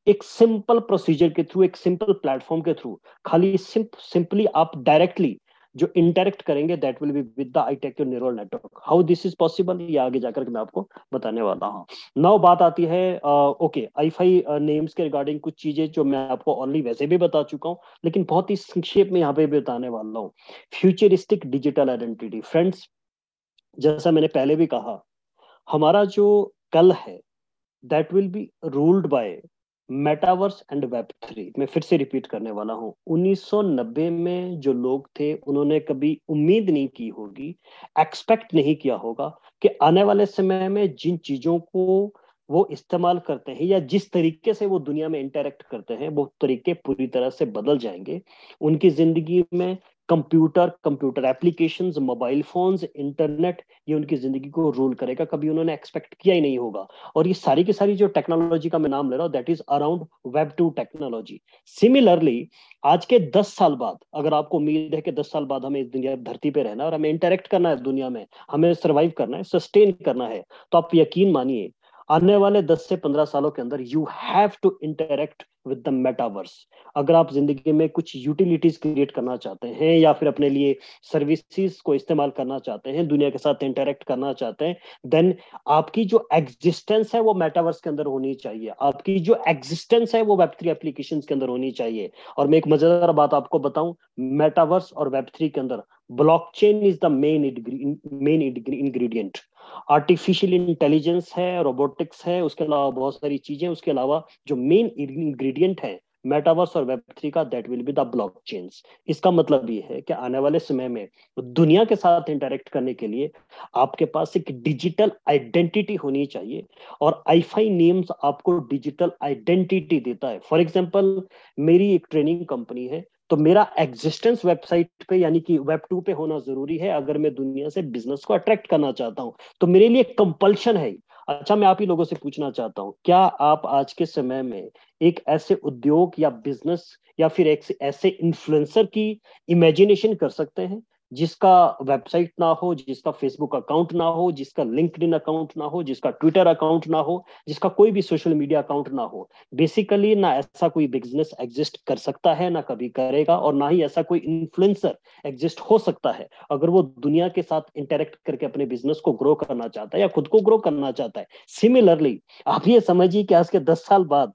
एक सिंपल प्रोसीजर के थ्रू, एक सिंपल प्लेटफॉर्म के थ्रू। खाली सिंपली आप डायरेक्टली जो इंटरेक्ट करेंगे that will be with the आईटेक्यो neural network. How this is possible ये आगे जाकर के मैं आपको बताने वाला हूँ। नाउ बात आती है ओके आईफाई नेम्स के रिगार्डिंग कुछ चीजें जो मैं आपको ऑलरेडी वैसे भी बता चुका हूँ, लेकिन बहुत ही संक्षेप में यहाँ पे भी बताने वाला हूँ। फ्यूचरिस्टिक डिजिटल आइडेंटिटी फ्रेंड्स, जैसा मैंने पहले भी कहा, हमारा जो कल है that will be ruled by metaverse and web three. मैं फिर से रिपीट करने वाला हूं, 1990 में जो लोग थे उन्होंने कभी उम्मीद नहीं की होगी, एक्सपेक्ट नहीं किया होगा कि आने वाले समय में जिन चीजों को वो इस्तेमाल करते हैं या जिस तरीके से वो दुनिया में इंटरेक्ट करते हैं वो तरीके पूरी तरह से बदल जाएंगे। उनकी जिंदगी में computer, computer applications, mobile phones, internet, ये उनकी जिंदगी को रूल करेगा। कभी उन्होंने एक्सपेक्ट किया ही नहीं होगा। और ये सारी की सारी जो टेक्नोलॉजी का मैं नाम ले रहा हूँ that is around web two technology. Similarly आज के 10 साल बाद, अगर आपको उम्मीद है कि 10 साल बाद हमें इस दुनिया धरती पे रहना और हमें इंटरेक्ट करना है दुनिया में, हमें सर्वाइव करना है, सस्टेन करना है, तो आप यकीन मानिए आने वाले 10 से 15 सालों के अंदर you have to interact with the metaverse. अगर आप जिंदगी में कुछ यूटिलिटीज क्रिएट करना चाहते हैं या फिर अपने लिए सर्विसेज को इस्तेमाल करना चाहते हैं, दुनिया के साथ इंटरेक्ट करना चाहते हैं, देन आपकी जो एग्जिस्टेंस है वो मेटावर्स के अंदर होनी चाहिए। आपकी जो एग्जिस्टेंस है वो वेब3 एप्लीकेशंस के अंदर होनी चाहिए। और मैं एक मजेदार बात आपको बताऊं, मेटावर्स और वेब3 के अंदर blockchain is the main ingredient. Artificial intelligence है, रोबोटिक्स है, उसके अलावा बहुत सारी चीजें, उसके अलावा जो मेन इंग्रेडिएंट है मेटावर्स और वेब 3 का, that will be the blockchains. इसका मतलब ये है कि आने वाले समय में दुनिया के साथ इंटरेक्ट करने के लिए आपके पास एक डिजिटल आइडेंटिटी होनी चाहिए, और आईफाई नेम्स आपको डिजिटल आइडेंटिटी देता है। फॉर एग्जांपल, मेरी एक ट्रेनिंग कंपनी है, तो मेरा एग्जिस्टेंस वेबसाइट पे यानी कि वेब 2 पे होना जरूरी है अगर मैं दुनिया से बिजनेस को अट्रैक्ट करना चाहता हूं। तो मेरे लिए कंपल्शन है। अच्छा, मैं आप ही लोगों से पूछना चाहता हूं, क्या आप आज के समय में एक ऐसे उद्योग या बिजनेस या फिर एक ऐसे इन्फ्लुएंसर की इमेजिनेशन कर सकते हैं जिसका वेबसाइट ना हो, जिसका फेसबुक अकाउंट ना हो, जिसका लिंक्डइन अकाउंट ना हो, जिसका ट्विटर अकाउंट ना हो, जिसका कोई भी सोशल मीडिया अकाउंट ना हो? बेसिकली ना ऐसा कोई बिजनेस एग्जिस्ट कर सकता है, ना कभी करेगा, और ना ही ऐसा कोई इन्फ्लुएंसर एग्जिस्ट हो सकता है अगर वो दुनिया के साथ इंटरेक्ट करके अपने बिजनेस को ग्रो करना चाहता है या खुद को ग्रो करना चाहता है। सिमिलरली, आप ये समझिए कि आज के 10 साल बाद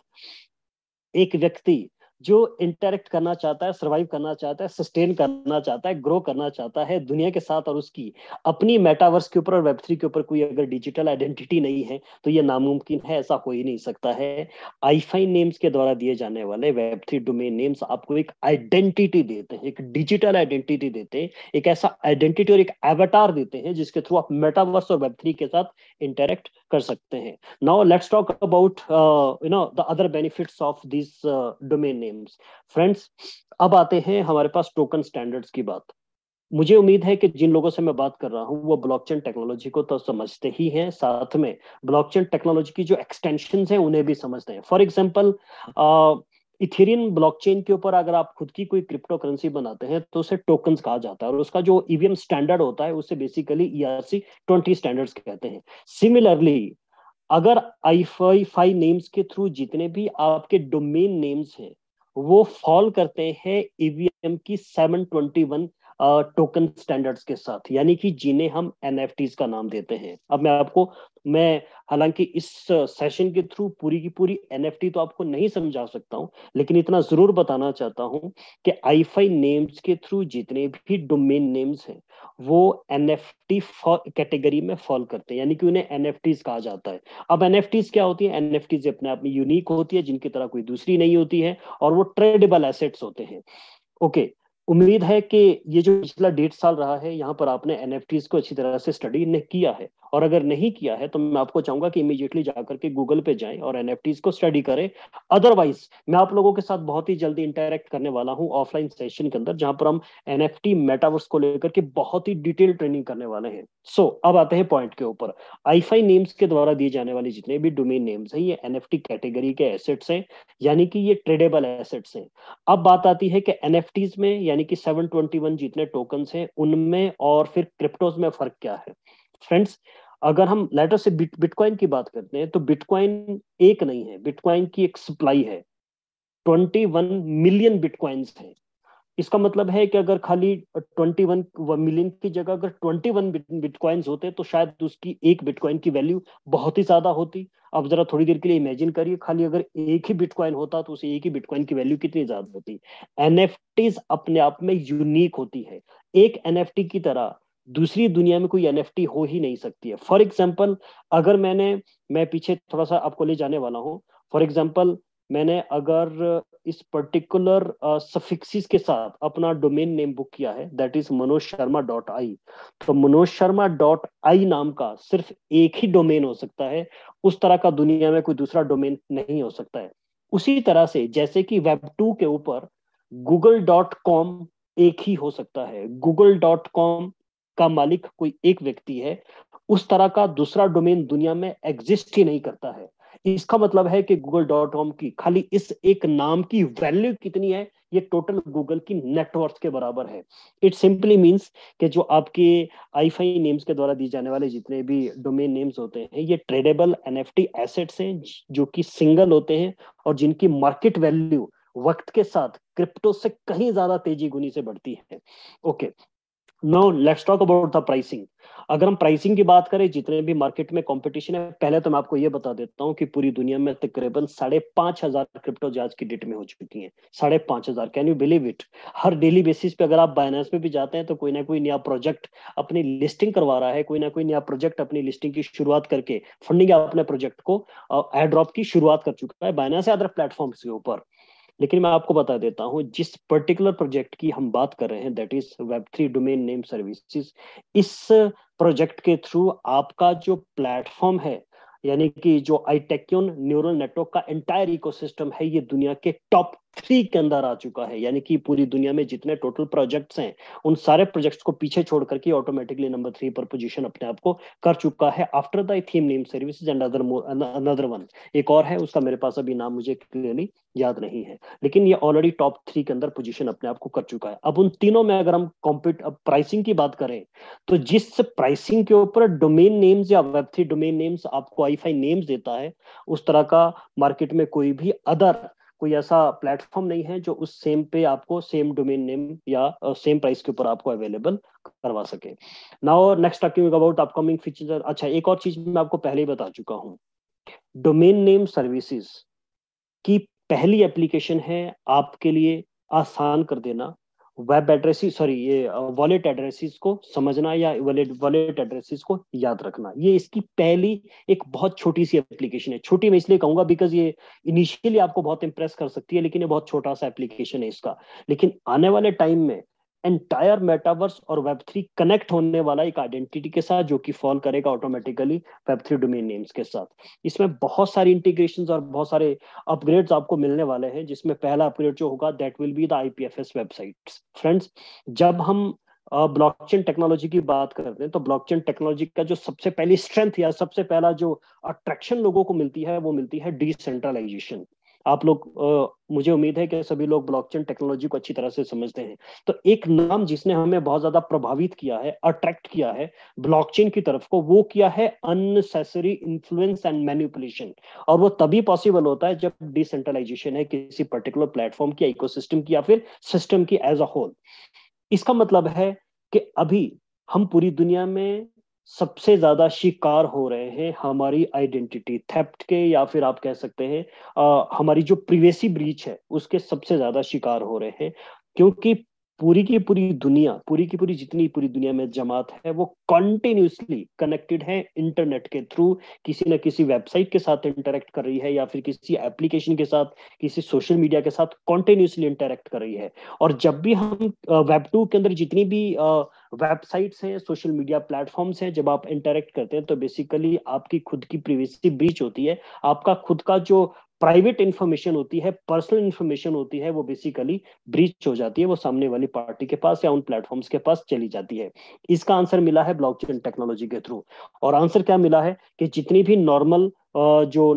एक व्यक्ति जो इंटरेक्ट करना चाहता है, सरवाइव करना चाहता है, सस्टेन करना चाहता है, ग्रो करना चाहता है दुनिया के साथ, और उसकी अपनी मेटावर्स के ऊपर और वेब 3 के ऊपर कोई अगर डिजिटल आइडेंटिटी नहीं है, तो ये नामुमकिन है, ऐसा हो ही नहीं सकता है। आईफाई नेम्स के द्वारा दिए जाने वाले वेब 3 डोमेन नेम्स आपको एक आइडेंटिटी देते हैं, एक डिजिटल आइडेंटिटी देते हैं, एक ऐसा आइडेंटिटी और एक एवटार देते हैं जिसके थ्रू आप मेटावर्स और वेब 3 के साथ इंटरेक्ट कर सकते हैं। Now let's talk about the other benefits of these domain names. Friends, अब आते हैं हमारे पास टोकन स्टैंडर्ड्स की बात। मुझे उम्मीद है कि जिन लोगों से मैं बात कर रहा हूं वो ब्लॉकचेन टेक्नोलॉजी को तो समझते ही हैं, साथ में ब्लॉकचेन टेक्नोलॉजी की जो एक्सटेंशंस हैं उन्हें भी समझते हैं। फॉर एग्जांपल, इथेरियम ब्लॉकचेन के ऊपर अगर आप खुद की कोई क्रिप्टो करेंसी बनाते हैं तो उसे टोकन्स कहा जाता है, और उसका जो ईवीएम स्टैंडर्ड होता है उसे बेसिकली ERC-20 स्टैंडर्ड्स कहते हैं। सिमिलरली, अगर आईफाई नेम्स के थ्रू जितने भी आपके डोमेन नेम्स हैं वो फॉल करते हैं ईवीएम की 721 टोकन स्टैंडर्ड्स के साथ, यानी कि जिन्हें हम एनएफटीज का नाम देते हैं। अब मैं हालांकि इस सेशन के थ्रू पूरी की पूरी एनएफटी तो आपको नहीं समझा सकता हूं, लेकिन इतना जरूर बताना चाहता हूं कि आईफाई नेम्स के थ्रू जितने भी डोमेन नेम्स हैं वो एनएफटी कैटेगरी में फॉल करते हैं, यानी कि उन्हें एनएफटीज कहा जाता है। अब एनएफटीज क्या होती है? एनएफटीज अपने आप में यूनिक होती है, जिनकी तरह कोई दूसरी नहीं होती है, और वो ट्रेडेबल एसेट्स होते हैं। ओके, उम्मीद है कि ये जो पिछला 1.5 साल रहा है यहाँ पर आपने एनएफटीज को अच्छी तरह से स्टडी ने किया है, और अगर नहीं किया है तो मैं आपको चाहूंगा कि इमीडिएटली जाकर के गूगल पे जाएं और एनएफटीज को स्टडी करें। अदरवाइज मैं आप लोगों के साथ बहुत ही जल्दी इंटरेक्ट करने वाला हूँ ऑफलाइन सेशन के अंदर, जहां पर हम एनएफटी मेटावर्स को लेकर के बहुत ही डिटेल ट्रेनिंग करने वाले हैं। अब आते हैं पॉइंट के ऊपर। आईफाई नेम्स के द्वारा दिए जाने वाले जितने भी डोमेन नेम्स हैं ये एनएफटी कैटेगरी के एसेट्स हैं, यानी कि ये ट्रेडेबल एसेट्स हैं। अब बात आती है कि एनएफटीज में, यानी कि 721 जितने टोकन्स हैं उनमें और फिर क्रिप्टोज में फर्क क्या है? फ्रेंड्स, अगर हम लेटर से बिटकॉइन की बात करते हैं तो बिटकॉइन एक नहीं है, बिटकॉइन की एक सप्लाई है। 21 मिलियन बिटकॉइंस है। इसका मतलब है कि अगर खाली 21 मिलियन की जगह अगर 21 बिटकॉइंस होते तो शायद उसकी एक बिटकॉइन की वैल्यू बहुत ही ज्यादा होती। अब जरा थोड़ी देर के लिए इमेजिन करिए, खाली अगर एक ही बिटकॉइन होता तो उसे एक ही बिटकॉइन की वैल्यू कितनी ज्यादा होती। एनएफटीज अपने आप में यूनिक होती है। एक एनएफटी की तरह दूसरी दुनिया में कोई एनएफटी हो ही नहीं सकती है। फॉर एग्जाम्पल, अगर मैं पीछे थोड़ा सा आपको ले जाने वाला हूँ। फॉर एग्जाम्पल, मैंने अगर इस पर्टिकुलर सफिक्सिस के साथ अपना डोमेन नेम बुक किया है, दैट इज मनोज शर्मा.ai, तो मनोज शर्मा.ai नाम का सिर्फ एक ही डोमेन हो सकता है। उस तरह का दुनिया में कोई दूसरा डोमेन नहीं हो सकता है। उसी तरह से जैसे कि वेब 2 के ऊपर google.com एक ही हो सकता है, google.com का मालिक कोई एक व्यक्ति है, उस तरह का दूसरा डोमेन दुनिया में एग्जिस्ट ही नहीं करता है। इसका मतलब है कि google.com की खाली इस एक नाम की वैल्यू कितनी है, ये टोटल गूगल की नेटवर्थ के बराबर है। इट सिंपली मींस कि जो आपके आईफाई नेम्स के द्वारा दी जाने वाले जितने भी डोमेन नेम्स होते हैं ये ट्रेडेबल एनएफटी एसेट्स हैं, जो कि सिंगल होते हैं और जिनकी मार्केट वैल्यू वक्त के साथ क्रिप्टो से कहीं ज्यादा तेजी गुनी से बढ़ती है। Okay, no, let's talk about the pricing. अगर हम प्राइसिंग की बात करें, जितने भी मार्केट में कंपटीशन है, पहले तो मैं आपको ये बता देता हूँ कि पूरी दुनिया में तकरीबन 5,500 क्रिप्टो आज की डेट में हो चुकी हैं। 5,500, can you believe it? Her daily basis पे अगर आप बाइनेंस पे भी जाते हैं तो कोई ना कोई नया प्रोजेक्ट अपनी लिस्टिंग करवा रहा है, कोई ना कोई नया प्रोजेक्ट अपनी लिस्टिंग की शुरुआत करके फंडिंग अपने प्रोजेक्ट को एयर ड्रॉप की शुरुआत कर चुका है बाइनेंस या अदर प्लेटफॉर्म्स के ऊपर। लेकिन मैं आपको बता देता हूं, जिस पर्टिकुलर प्रोजेक्ट की हम बात कर रहे हैं, that is Web3 domain name services. इस प्रोजेक्ट के थ्रू आपका जो प्लेटफॉर्म है, यानी कि जो आईटेक्यून न्यूरल नेटवर्क का एंटायर इकोसिस्टम है, ये दुनिया के टॉप 3 के अंदर आ चुका है। यानी कि पूरी दुनिया में जितने टोटल प्रोजेक्ट्स हैं, उन सारे प्रोजेक्ट्स को पीछे छोड़ करके ऑटोमेटिकली नंबर 3 पर पोजीशन अपने आप को कर चुका है, after the theme name services and another one. एक और है, उसका मेरे पास अभी नाम मुझे क्लियरली याद नहीं है, लेकिन ये ऑलरेडी टॉप 3 के अंदर पोजीशन अपने आप को कर चुका है। अब उन तीनों में अगर हम कॉम्पिट प्राइसिंग की बात करें, तो जिस प्राइसिंग के ऊपर डोमेन नेम्स या वेब3 डोमेन नेम्स आपको आई नेम्स देता है, उस तरह का मार्केट में कोई भी अदर कोई ऐसा प्लेटफॉर्म नहीं है जो उस सेम पे आपको सेम डोमेन नेम या सेम प्राइस के ऊपर आपको अवेलेबल करवा सके। Now next talking about upcoming features. अच्छा, एक और चीज मैं आपको पहले ही बता चुका हूँ, डोमेन नेम सर्विसेज की पहली एप्लीकेशन है आपके लिए आसान कर देना वेब एड्रेसेस, सॉरी ये वॉलेट एड्रेसेस को समझना या वॉलेट वॉलेट एड्रेसेस को याद रखना। ये इसकी पहली एक बहुत छोटी सी एप्लीकेशन है। छोटी मैं इसलिए कहूंगा बिकॉज ये इनिशियली आपको बहुत इंप्रेस कर सकती है, लेकिन ये बहुत छोटा सा एप्लीकेशन है इसका। लेकिन आने वाले टाइम में एंटायर मेटावर्स और वेब3 कनेक्ट होने वाला एक आइडेंटिटी के साथ, जो कि फॉल करेगा ऑटोमेटिकली वेब3 डोमेन नेम्स के साथ। इसमें बहुत सारी इंटीग्रेशंस और बहुत सारे अपग्रेड्स आपको मिलने वाले हैं, जिसमें पहला अपग्रेड जो होगा that will be the IPFS websites. Friends, जब हम ब्लॉकचेन टेक्नोलॉजी की बात करते हैं, तो ब्लॉकचेन टेक्नोलॉजी का जो सबसे पहली स्ट्रेंथ या सबसे पहला जो अट्रैक्शन लोगों को मिलती है, वो मिलती है डिसेंट्रलाइजेशन। आप लोग मुझे उम्मीद है कि सभी लोग ब्लॉकचेन टेक्नोलॉजी को अच्छी तरह से समझते हैं। तो एक नाम जिसने हमें बहुत ज्यादा प्रभावित किया है, अट्रैक्ट किया है ब्लॉकचेन की तरफ को, वो किया है अननेसेसरी इन्फ्लुएंस एंड मैनिपुलेशन। और वो तभी पॉसिबल होता है जब डिसेंट्रलाइजेशन है किसी पर्टिकुलर प्लेटफॉर्म की, इकोसिस्टम की, या फिर सिस्टम की एज अ होल। इसका मतलब है कि अभी हम पूरी दुनिया में सबसे ज्यादा शिकार हो रहे हैं हमारी आइडेंटिटी थेफ्ट के, या फिर आप कह सकते हैं हमारी जो प्रिवेसी ब्रीच है उसके सबसे ज्यादा शिकार हो रहे हैं। क्योंकि पूरी की पूरी दुनिया, पूरी की पूरी जितनी पूरी दुनिया में जमात है, वो कॉन्टिन्यूसली कनेक्टेड है इंटरनेट के थ्रू, किसी न किसी वेबसाइट के साथ इंटरेक्ट कर रही है, या फिर किसी एप्लीकेशन के साथ, किसी सोशल मीडिया के साथ कॉन्टिन्यूसली इंटरेक्ट कर रही है। और जब भी हम वेब 2 के अंदर जितनी भी वेबसाइट्स हैं, सोशल मीडिया प्लेटफॉर्म्स हैं, जब आप इंटरेक्ट करते हैं, तो बेसिकली आपकी खुद की प्रिवेसी ब्रीच होती है। आपका खुद का जो प्राइवेट इंफॉर्मेशन होती है, पर्सनल इंफॉर्मेशन होती है, वो बेसिकली ब्रीच हो जाती है, वो सामने वाली पार्टी के पास या उन प्लेटफॉर्म्स के पास चली जाती है। इसका आंसर मिला है ब्लॉकचेन टेक्नोलॉजी के थ्रू। और आंसर क्या मिला है कि जितनी भी नॉर्मल जो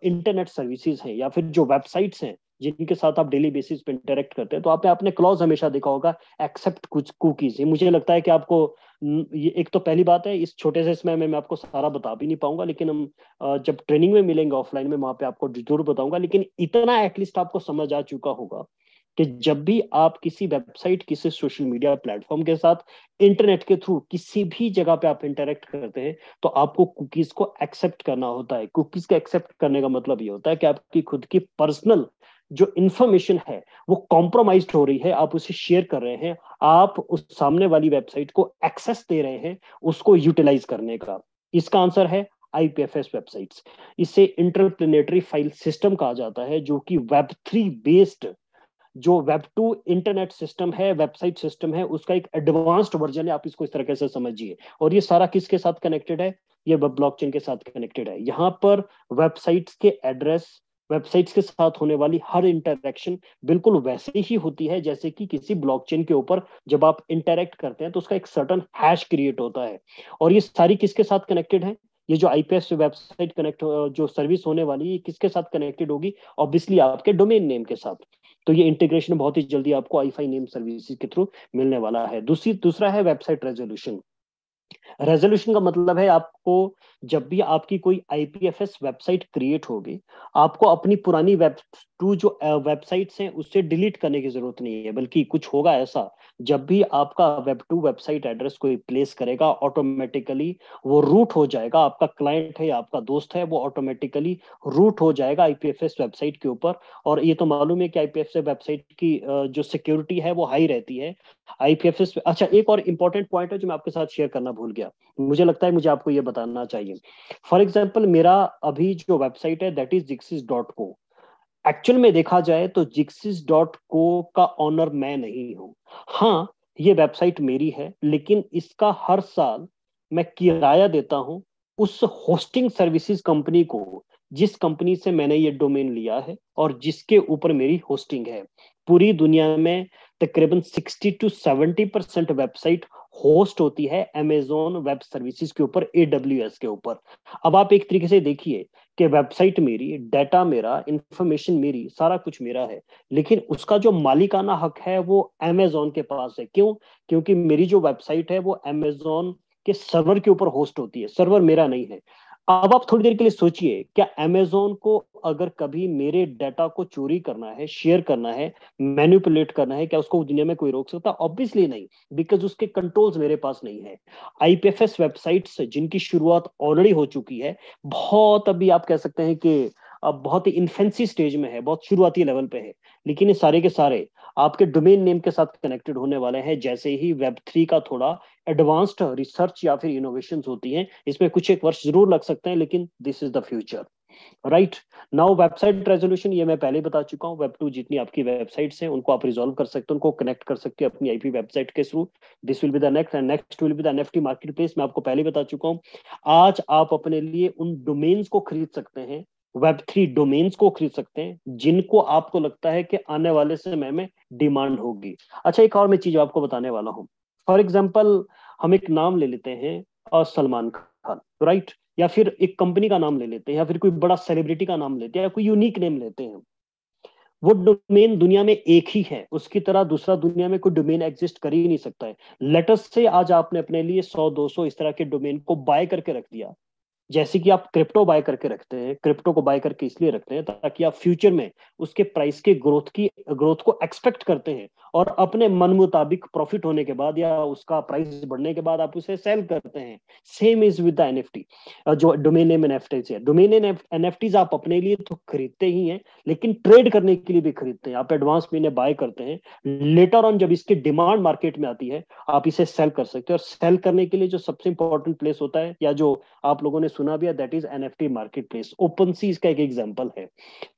इंटरनेट सर्विसेज हैं या फिर जो वेबसाइट्स हैं जिनके साथ आप डेली बेसिस पे इंटरेक्ट करते हैं, तो आपने अपने क्लॉज हमेशा देखा होगा एक्सेप्ट कुछ कुकीज। मुझे लगता है कि आपको ये एक तो पहली बात है, इस छोटे से समय में मैं आपको सारा बता भी नहीं पाऊंगा, लेकिन हम जब ट्रेनिंग में मिलेंगे ऑफलाइन में, वहां पे आपको जरूर बताऊंगा। लेकिन इतना एटलीस्ट आपको समझ आ चुका होगा कि जब भी आप किसी वेबसाइट, किसी सोशल मीडिया प्लेटफॉर्म के साथ इंटरनेट के थ्रू किसी भी जगह पे आप इंटरेक्ट करते हैं, तो आपको कुकीज को एक्सेप्ट करना होता है। कुकीज का एक्सेप्ट करने का मतलब ये होता है कि आपकी खुद की पर्सनल जो इंफॉर्मेशन है वो कॉम्प्रोमाइज हो रही है, आप उसे शेयर कर रहे हैं, आप उस सामने वाली वेबसाइट को एक्सेस दे रहे हैं उसको यूटिलाइज करने का। इसका आंसर है आईपीएफएस वेबसाइट्स। इसे इंटरप्लेनेटरी फाइल सिस्टम कहा जाता है, जो कि वेब 3 बेस्ड जो वेब 2 इंटरनेट सिस्टम है, वेबसाइट सिस्टम है, उसका एक एडवांस्ड वर्जन है। आप इसको इस तरीके से समझिए। और ये सारा किसके साथ कनेक्टेड है? ये वेब ब्लॉकचेन के साथ कनेक्टेड है। यहाँ पर वेबसाइट्स के एड्रेस, वेबसाइट्स के साथ होने वाली हर इंटरेक्शन बिल्कुल वैसे ही होती है जैसे कि किसी ब्लॉकचेन के ऊपर जब आप इंटरेक्ट करते हैं तो उसका एक सर्टन हैश क्रिएट होता है। और ये सारी किसके साथ कनेक्टेड है? ये जो आईपीएस वेबसाइट कनेक्ट जो सर्विस होने वाली है, किसके साथ कनेक्टेड होगी? ऑब्वियसली आपके डोमेन नेम के साथ। तो ये इंटीग्रेशन बहुत ही जल्दी आपको आई नेम सर्विसेज के थ्रू मिलने वाला है। दूसरा है वेबसाइट रेजोल्यूशन। रेजोल्यूशन का मतलब है आपको, जब भी आपकी कोई आईपीएफएस वेबसाइट क्रिएट होगी, आपको अपनी पुरानी वेब टू जो वेबसाइट्स हैं उससे डिलीट करने की जरूरत नहीं है, बल्कि कुछ होगा ऐसा, जब भी आपका वेब टू वेबसाइट एड्रेस कोई प्लेस करेगा, ऑटोमेटिकली वो रूट हो जाएगा। आपका क्लाइंट है या आपका दोस्त है, वो ऑटोमेटिकली रूट हो जाएगा आईपीएफएस वेबसाइट के ऊपर। और ये तो मालूम है कि आईपीएफएस वेबसाइट की जो सिक्योरिटी है वो हाई रहती है। आईपीएफएस, अच्छा एक और इम्पोर्टेंट पॉइंट है जो मैं आपके साथ शेयर करना भूल गया, मुझे लगता है मुझे आपको ये बताना चाहिए। फॉर एग्जाम्पल, मेरा अभी जो वेबसाइट है दैट इज जिक्सिस.को। एक्चुअल में देखा जाए तो जिक्सिस.को का ऑनर मैं नहीं हूं। हाँ, ये वेबसाइट मेरी है, लेकिन इसका हर साल मैं किराया देता हूं उस होस्टिंग सर्विसेज कंपनी को, जिस कंपनी से मैंने ये डोमेन लिया है और जिसके ऊपर मेरी होस्टिंग है। पूरी दुनिया में तकरीबन 60 to 70% वेबसाइट होस्ट होती है अमेजोन वेब सर्विसेज के ऊपर, AWS के ऊपर। अब आप एक तरीके से देखिए कि वेबसाइट मेरी, डाटा मेरा, इंफॉर्मेशन मेरी, सारा कुछ मेरा है, लेकिन उसका जो मालिकाना हक है वो अमेजोन के पास है। क्यों? क्योंकि मेरी जो वेबसाइट है वो अमेजोन के सर्वर के ऊपर होस्ट होती है, सर्वर मेरा नहीं है। अब आप थोड़ी देर के लिए सोचिए, क्या अमेजोन को अगर कभी मेरे डाटा को चोरी करना है, शेयर करना है, मैनिपुलेट करना है, क्या उसको दुनिया में कोई रोक सकता? ऑब्वियसली नहीं, बिकॉज उसके कंट्रोल्स मेरे पास नहीं है। आईपीएफएस वेबसाइट्स जिनकी शुरुआत ऑलरेडी हो चुकी है, बहुत, अभी आप कह सकते हैं कि अब बहुत ही इन्फेंसी स्टेज में है, बहुत शुरुआती लेवल पे है, लेकिन ये सारे के सारे आपके डोमेन नेम के साथ कनेक्टेड होने वाले हैं जैसे ही वेब थ्री का थोड़ा एडवांस्ड रिसर्च या फिर इनोवेशन होती हैं। इसमें कुछ एक वर्ष जरूर लग सकते हैं, लेकिन this is the future. Right now, website resolution ये मैं पहले बता चुका हूँ। वेब टू जितनी आपकी वेबसाइट्स हैं उनको आप रिजॉल्व कर सकते हो, उनको कनेक्ट कर सकते हो अपनी आईपी वेबसाइट के through. This will be the next, and next will be the NFT market place. मैं आपको पहले बता चुका हूँ। आज आप अपने लिए उन डोमेन्स को खरीद सकते हैं, वेब थ्री डोमेन्स को खरीद सकते हैं जिनको आपको लगता है कि आने वाले समय में डिमांड होगी। अच्छा, एक और मैं चीज आपको बताने वाला हूँ। फॉर एग्जाम्पल, हम एक नाम ले लेते हैं, सलमान खान, राइट? या फिर एक कंपनी का नाम ले लेते हैं, या फिर कोई बड़ा सेलिब्रिटी का नाम लेते हैं, या कोई यूनिक नेम लेते हैं। वो डोमेन दुनिया में एक ही है, उसकी तरह दूसरा दुनिया में कोई डोमेन एग्जिस्ट कर ही नहीं सकता है। लेटस से आज आपने अपने लिए 100 200 इस तरह के डोमेन को बाय करके रख दिया, जैसे कि आप क्रिप्टो बाय करके रखते हैं। क्रिप्टो को बाय करके इसलिए रखते हैं ताकि आप फ्यूचर में उसके प्राइस के ग्रोथ को एक्सपेक्ट करते हैं, और अपने मन मुताबिक प्रॉफिट होने के बाद या उसका प्राइस बढ़ने के बाद आप उसे सेल करते हैं। Same is with the NFT, जो डोमेन नेम एनएफटीज है। डोमेन नेम एनएफटीज आप अपने लिए तो खरीदते ही हैं, लेकिन ट्रेड करने के लिए भी खरीदते हैं। आप एडवांस में इन्हें बाय करते हैं, लेटर ऑन जब इसकी डिमांड मार्केट में आती है आप इसे सेल कर सकते हैं। और सेल करने के लिए जो सबसे इंपॉर्टेंट प्लेस होता है, या जो आप लोगों ने सुना भी है, that is NFT market place. OpenSea इसका एक एग्जांपल है।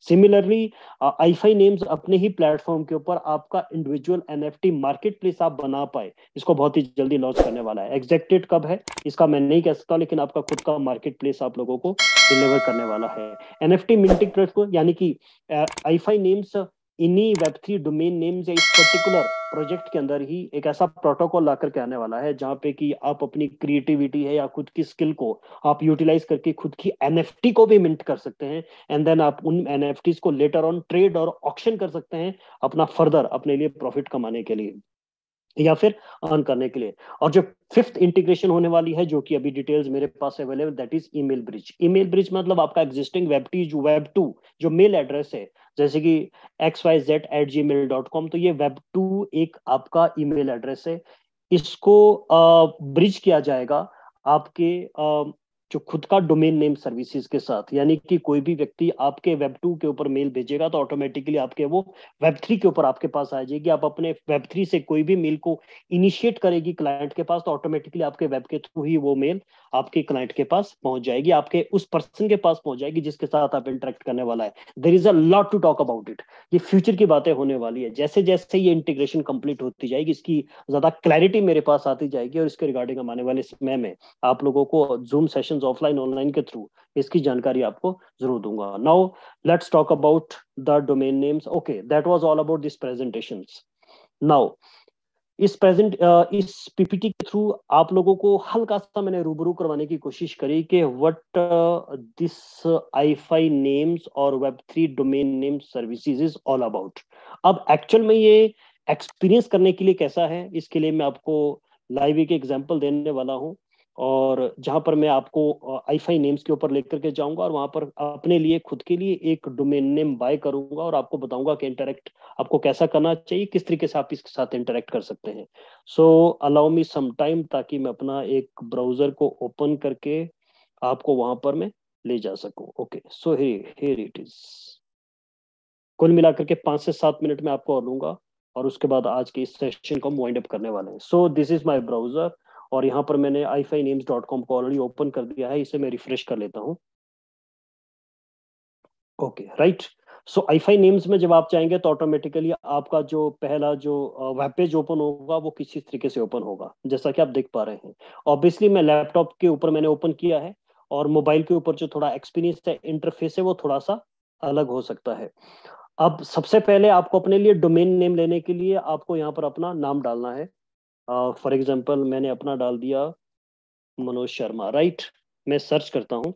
सिमिलरली, आईफाई नेम्स अपने ही प्लेटफॉर्म के ऊपर आपका इंडिविजुअल एनएफटी मार्केट प्लेस आप बना पाए, इसको बहुत ही जल्दी लॉन्च करने वाला है। एग्जैक्ट डेट कब है इसका मैं नहीं कह सकता, लेकिन आपका खुद का मार्केट प्लेस आप लोगों को डिलीवर करने वाला है। एनएफटी मिंटिंग प्लेटफॉर्म, यानी कि आईफाई नेम्स इन्हीं वेब थ्री डोमेन नेम्स या इस पर्टिकुलर प्रोजेक्ट के अंदर ही एक ऐसा प्रोटोकॉल ला करके आने वाला है जहां पे कि आप अपनी क्रिएटिविटी है या खुद की स्किल को आप यूटिलाइज करके खुद की एनएफटी को भी मिंट कर सकते हैं, एंड देन आप उन एनएफटीज को लेटर ऑन ट्रेड और ऑक्शन कर सकते हैं अपना फर्दर अपने लिए प्रॉफिट कमाने के लिए या फिर अर्न करने के लिए। और जो फिफ्थ इंटीग्रेशन होने वाली है, जो कि अभी डिटेल्स मेरे पास available, that is email bridge. Email bridge मतलब आपका एग्जिस्टिंग वेब टू जो मेल एड्रेस है, जैसे कि xyz@gmail.com, तो ये वेब टू एक आपका ईमेल एड्रेस है। इसको ब्रिज किया जाएगा आपके जो खुद का डोमेन नेम सर्विसेज के साथ, यानी कि कोई भी व्यक्ति आपके वेब टू के ऊपर मेल भेजेगा तो ऑटोमेटिकली आपके वो वेब थ्री के ऊपर आपके पास आ जाएगी। आप अपने वेब थ्री से कोई भी मेल को इनिशिएट करेगी क्लाइंट के पास, तो ऑटोमेटिकली आपके वेब के थ्रू ही वो मेल आपके क्लाइंट के पास पहुंच जाएगी, आपके उस पर्सन के पास पहुंच जाएगी जिसके साथ आप इंटरेक्ट करने वाला है। There is a lot to talk about it. ये फ्यूचर की बातें होने वाली है। जैसे जैसे ये इंटीग्रेशन कंप्लीट होती जाएगी, इसकी ज्यादा क्लैरिटी मेरे पास आती जाएगी, और इसके रिगार्डिंग हम आने वाले समय में आप लोगों को जूम सेशंस ऑफलाइन ऑनलाइन के थ्रू इसकी जानकारी आपको जरूर दूंगा। Now let's talk about the domain names. Okay, that was all about this presentations. Now इस पीपीटी के थ्रू आप लोगों को हल्का सा मैंने रूबरू करवाने की कोशिश करी कि व्हाट दिस आईफाई नेम्स और web three domain name services is all about. अब एक्चुअल में ये एक्सपीरियंस करने के लिए कैसा है, इसके लिए मैं आपको लाइव एक एग्जांपल देने वाला हूं। और जहां पर मैं आपको आईफाई नेम्स के ऊपर लेकर के जाऊंगा और वहां पर अपने लिए खुद के लिए एक डोमेन नेम बाय करूंगा और आपको बताऊंगा कि इंटरेक्ट आपको कैसा करना चाहिए, किस तरीके से आप इसके साथ इंटरेक्ट कर सकते हैं। सो अलाउ मी सम टाइम, ताकि मैं अपना एक ब्राउजर को ओपन करके आपको वहां पर मैं ले जा सकूं। Okay, so here it is. कुल मिलाकर के 5 से 7 मिनट में आपको और लूंगा, और उसके बाद आज के इस सेशन को हम वाइंड अप करने वाले हैं। So this is my browser, और यहाँ पर मैंने iFiNames.com को ऑलरेडी ओपन कर दिया है। इसे मैं रिफ्रेश कर लेता हूँ। Okay, right. So iFi names में जब आप चाहेंगे तो ऑटोमेटिकली आपका जो पहला जो वेब पेज ओपन होगा वो किसी तरीके से ओपन होगा, जैसा कि आप देख पा रहे हैं। ऑब्वियसली मैं लैपटॉप के ऊपर मैंने ओपन किया है, और मोबाइल के ऊपर जो थोड़ा एक्सपीरियंस है, इंटरफेस है, वो थोड़ा सा अलग हो सकता है। अब सबसे पहले आपको अपने लिए डोमेन नेम लेने के लिए आपको यहाँ पर अपना नाम डालना है। फॉर एग्जाम्पल मैंने अपना डाल दिया मनोज शर्मा, राइट। मैं सर्च करता हूँ।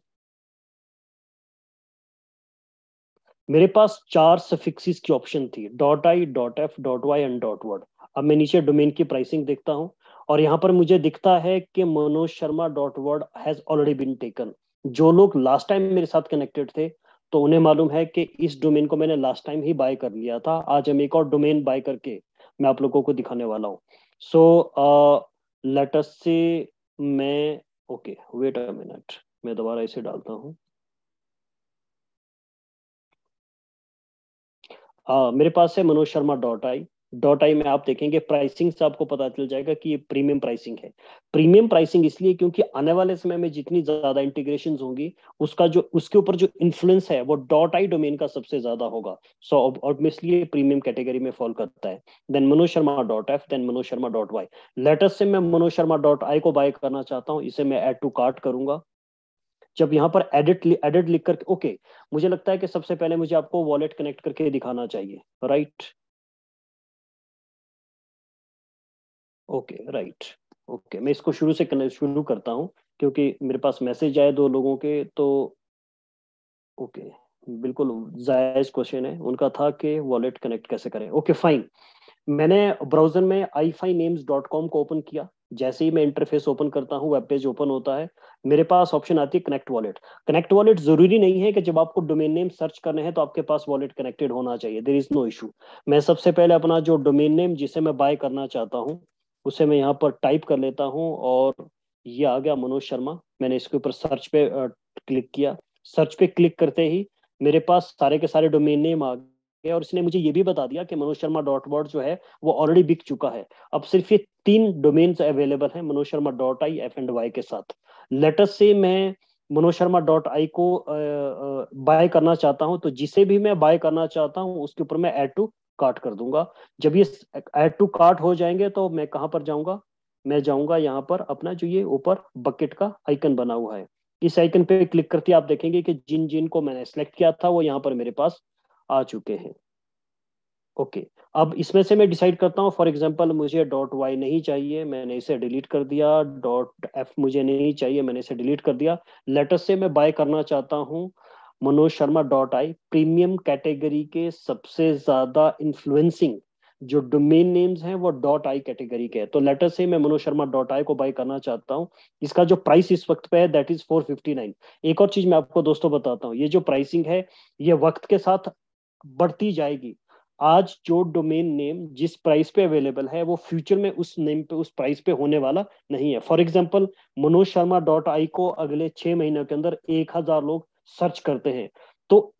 मेरे पास 4 सफिक्सिस की ऑप्शन थी, .i, .f, .y and .word। अब मैं नीचे डोमेन की प्राइसिंग देखता हूँ, और यहाँ पर मुझे दिखता है कि Manoj Sharma .word has already been taken. जो लोग लास्ट टाइम मेरे साथ कनेक्टेड थे, तो उन्हें मालूम है कि इस डोमेन को मैंने लास्ट टाइम ही बाय कर लिया था। आज हम एक और डोमेन बाय करके मैं आप लोगों को दिखाने वाला हूँ। सो लेट अस से मैं, ओके वेट अ मिनट, मैं दोबारा इसे डालता हूँ। मेरे पास है मनोज शर्मा .ai में आप देखेंगे प्राइसिंग से आपको पता चल जाएगा कि ये प्रीमियम प्राइसिंग है। प्रीमियम प्राइसिंग इसलिए क्योंकि आने वाले समय में जितनी ज्यादा इंटीग्रेशन होंगी, उसका जो उसके ऊपर जो इन्फ्लुएंस है वो .ai डोमेन का सबसे ज्यादा होगा। सो ऑब्वियसली ये प्रीमियम कैटेगरी में फॉल करता है। Then Manoj Sharma .f, then Manoj Sharma .y। Latest से मैं मनोज शर्मा .i को बाय करना चाहता हूँ, इसे मैं ऐड टू कार्ट करूंगा। जब यहाँ पर एडिट लिख करके, ओके, मुझे लगता है कि सबसे पहले मुझे आपको वॉलेट कनेक्ट करके दिखाना चाहिए, राइट। Okay, right. ओके, मैं इसको शुरू से शुरू करता हूँ, क्योंकि मेरे पास मैसेज आए 2 लोगों के, तो ओके, बिल्कुल जायज क्वेश्चन है उनका, था कि वॉलेट कनेक्ट कैसे करें। Okay fine. मैंने ब्राउजर में iFiNames.com को ओपन किया। जैसे ही मैं इंटरफेस ओपन करता हूँ, वेब पेज ओपन होता है, मेरे पास ऑप्शन आती है कनेक्ट वॉलेट। कनेक्ट वॉलेट जरूरी नहीं है कि जब आपको डोमेन नेम सर्च करने हैं तो आपके पास वॉलेट कनेक्टेड होना चाहिए, देयर इज नो इशू। मैं सबसे पहले अपना जो डोमेन नेम जिसे मैं बाय करना चाहता हूँ, उसे मैं यहाँ पर टाइप कर लेता हूँ, और ये आ गया मनोज शर्मा। मैंने इसके ऊपर सर्च पे क्लिक किया। सर्च पे क्लिक करते ही मेरे पास सारे के सारे डोमेन नेम आ गया, और इसने मुझे ये भी बता दिया कि मनोज शर्मा .word जो है वो ऑलरेडी बिक चुका है। अब सिर्फ ये 3 डोमेन्स अवेलेबल हैं मनोज शर्मा .i, f&y के साथ। लेटेस्ट से मैं मनोज शर्मा .i को बाय करना चाहता हूं, तो जिसे भी मैं बाय करना चाहता हूं उसके ऊपर मैं ऐड टू कार्ट कर दूंगा। जब ये ऐड टू कार्ट हो जाएंगे तो मैं कहां पर जाऊंगा, मैं जाऊंगा यहाँ पर अपना जो ये ऊपर बकेट का आइकन बना हुआ है, इस आइकन पे क्लिक करके आप देखेंगे कि जिन जिन को मैंने सेलेक्ट किया था वो यहाँ पर मेरे पास आ चुके हैं। ओके, अब इसमें से मैं डिसाइड करता हूँ। फॉर एग्जांपल मुझे .y नहीं चाहिए, मैंने इसे डिलीट कर दिया। .f मुझे नहीं चाहिए, मैंने इसे डिलीट कर दिया। लेटेस्ट से मैं बाय करना चाहता हूँ Manoj Sharma .i। Premium category के सबसे ज्यादा इन्फ्लुएंसिंग जो डोमेन नेम्स हैं वो .i कैटेगरी के हैं। तो लेटेस्ट से मैं मनोज शर्मा .i को बाय करना चाहता हूँ। इसका जो प्राइस इस वक्त पे है दैट इज 459। एक और चीज मैं आपको दोस्तों बताता हूँ, ये जो प्राइसिंग है ये वक्त के साथ बढ़ती जाएगी। आज जो डोमेन नेम जिस प्राइस पे अवेलेबल है वो फ्यूचर में उस नेम पे उस प्राइस पे होने वाला नहीं है। For example Manoj Sharma .i को अगले 6 महीनों के अंदर 1,000 लोग सर्च करते हैं। तो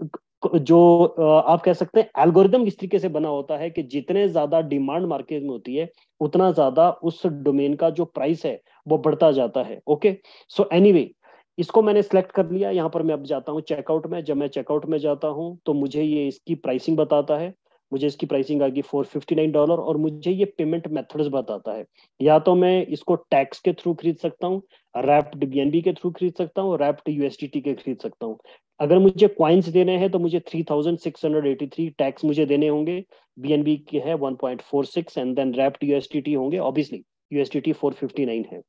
जो आप कह सकते हैं एल्गोरिदम इस तरीके से बना होता है कि जितने ज्यादा डिमांड मार्केट में होती है, उतना ज्यादा उस डोमेन का जो प्राइस है वो बढ़ता जाता है। ओके, सो एनीवे, इसको मैंने सेलेक्ट कर लिया। यहाँ पर मैं अब जाता हूँ चेकआउट में। जब मैं चेकआउट में जाता हूँ तो मुझे ये इसकी प्राइसिंग बताता है। मुझे इसकी प्राइसिंग आ गई $459, और मुझे ये पेमेंट मेथड्स बताता है। या तो मैं इसको टैक्स के थ्रू खरीद सकता हूँ, रैप्ड बीएनबी के थ्रू खरीद सकता हूँ, रैप्ड यूएसडीटी के खरीद सकता हूँ। अगर मुझे क्वाइंस देने हैं तो मुझे 3,683 टैक्स मुझे देने होंगे। बीएनबी के है 1.46, एंड देन रैप्ड यूएसडीटी होंगे, ऑब्वियसली यूएसडीटी 459 है।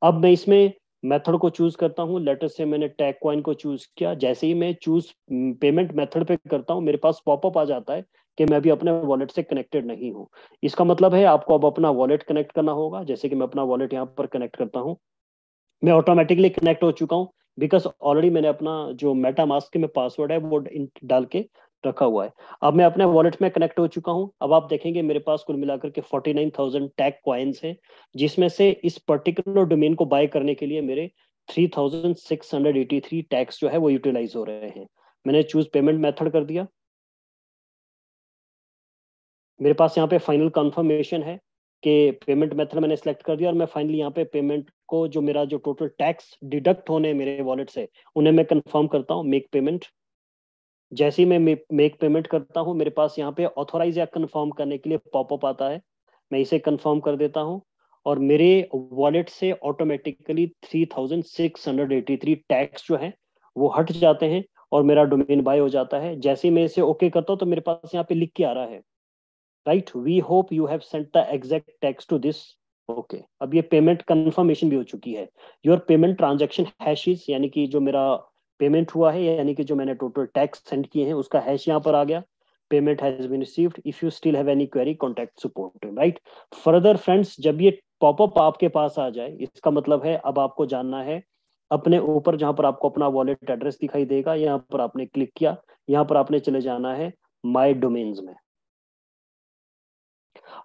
अब मैं इसमें मेथड को चूज करता हूँ। लेटर से मैंने टैग कॉइन को चूज किया। जैसे ही मैं चूज पेमेंट मेथड पे करता हूँ, मेरे पास पॉपअप आ जाता है कि मैं अभी अपने वॉलेट से कनेक्टेड नहीं हूँ। इसका मतलब है आपको अब अपना वॉलेट कनेक्ट करना होगा। जैसे कि मैं अपना वॉलेट यहाँ पर कनेक्ट करता हूँ। मैं ऑटोमेटिकली कनेक्ट हो चुका हूँ, बिकॉज ऑलरेडी मैंने अपना जो मेटामास्क में पासवर्ड है वो डाल के रखा हुआ है। अब मैं अपने वॉलेट में कनेक्ट हो चुका हूँ। अब आप देखेंगे मेरे पास कुल मिलाकर के 49,000 टैग कॉइन्स हैं, जिसमें से इस पर्टिकुलर डोमेन को बाय करने के लिए मेरे 3,683 टैग्स जो है वो यूटिलाइज हो रहे हैं। मैंने चूज पेमेंट मेथड कर दिया। मेरे पास यहाँ पे फाइनल कंफर्मेशन है कि पेमेंट मेथड मैंने सेलेक्ट कर दिया, और मैं फाइनली यहाँ पे पेमेंट को, जो मेरा जो टोटल टैक्स डिडक्ट होने मेरे वॉलेट से, उन्हें मैं कंफर्म करता हूँ, मेक पेमेंट। जैसे ही मैं मेक पेमेंट करता हूँ, मेरे पास यहाँ पे ऑथोराइज या कंफर्म करने के लिए पॉपअप आता है। मैं इसे कंफर्म कर देता हूँ, और मेरे वॉलेट से ऑटोमेटिकली 3,683 टैक्स जो है वो हट जाते हैं, और मेरा डोमेन बाय हो जाता है। जैसे ही मैं इसे ओके करता हूँ तो मेरे पास यहाँ पे लिख के आ रहा है, right, we hope you have sent the exact text to this. Okay, अब ये पेमेंट कंफर्मेशन भी हो चुकी है। योर पेमेंट ट्रांजैक्शन हैशेस, यानी कि जो मेरा पेमेंट हुआ है, यानी कि जो मैंने टोटल टैक्स सेंड किए हैं उसका हैश यहाँ पर आ गया। Payment has been received, if you still have any query contact support, right. Further friends, जब ये पॉपअप आपके पास आ जाए, इसका मतलब है अब आपको जानना है अपने ऊपर, जहां पर आपको अपना वॉलेट एड्रेस दिखाई देगा, यहाँ पर आपने क्लिक किया, यहाँ पर आपने चले जाना है माई डोमेन्स में।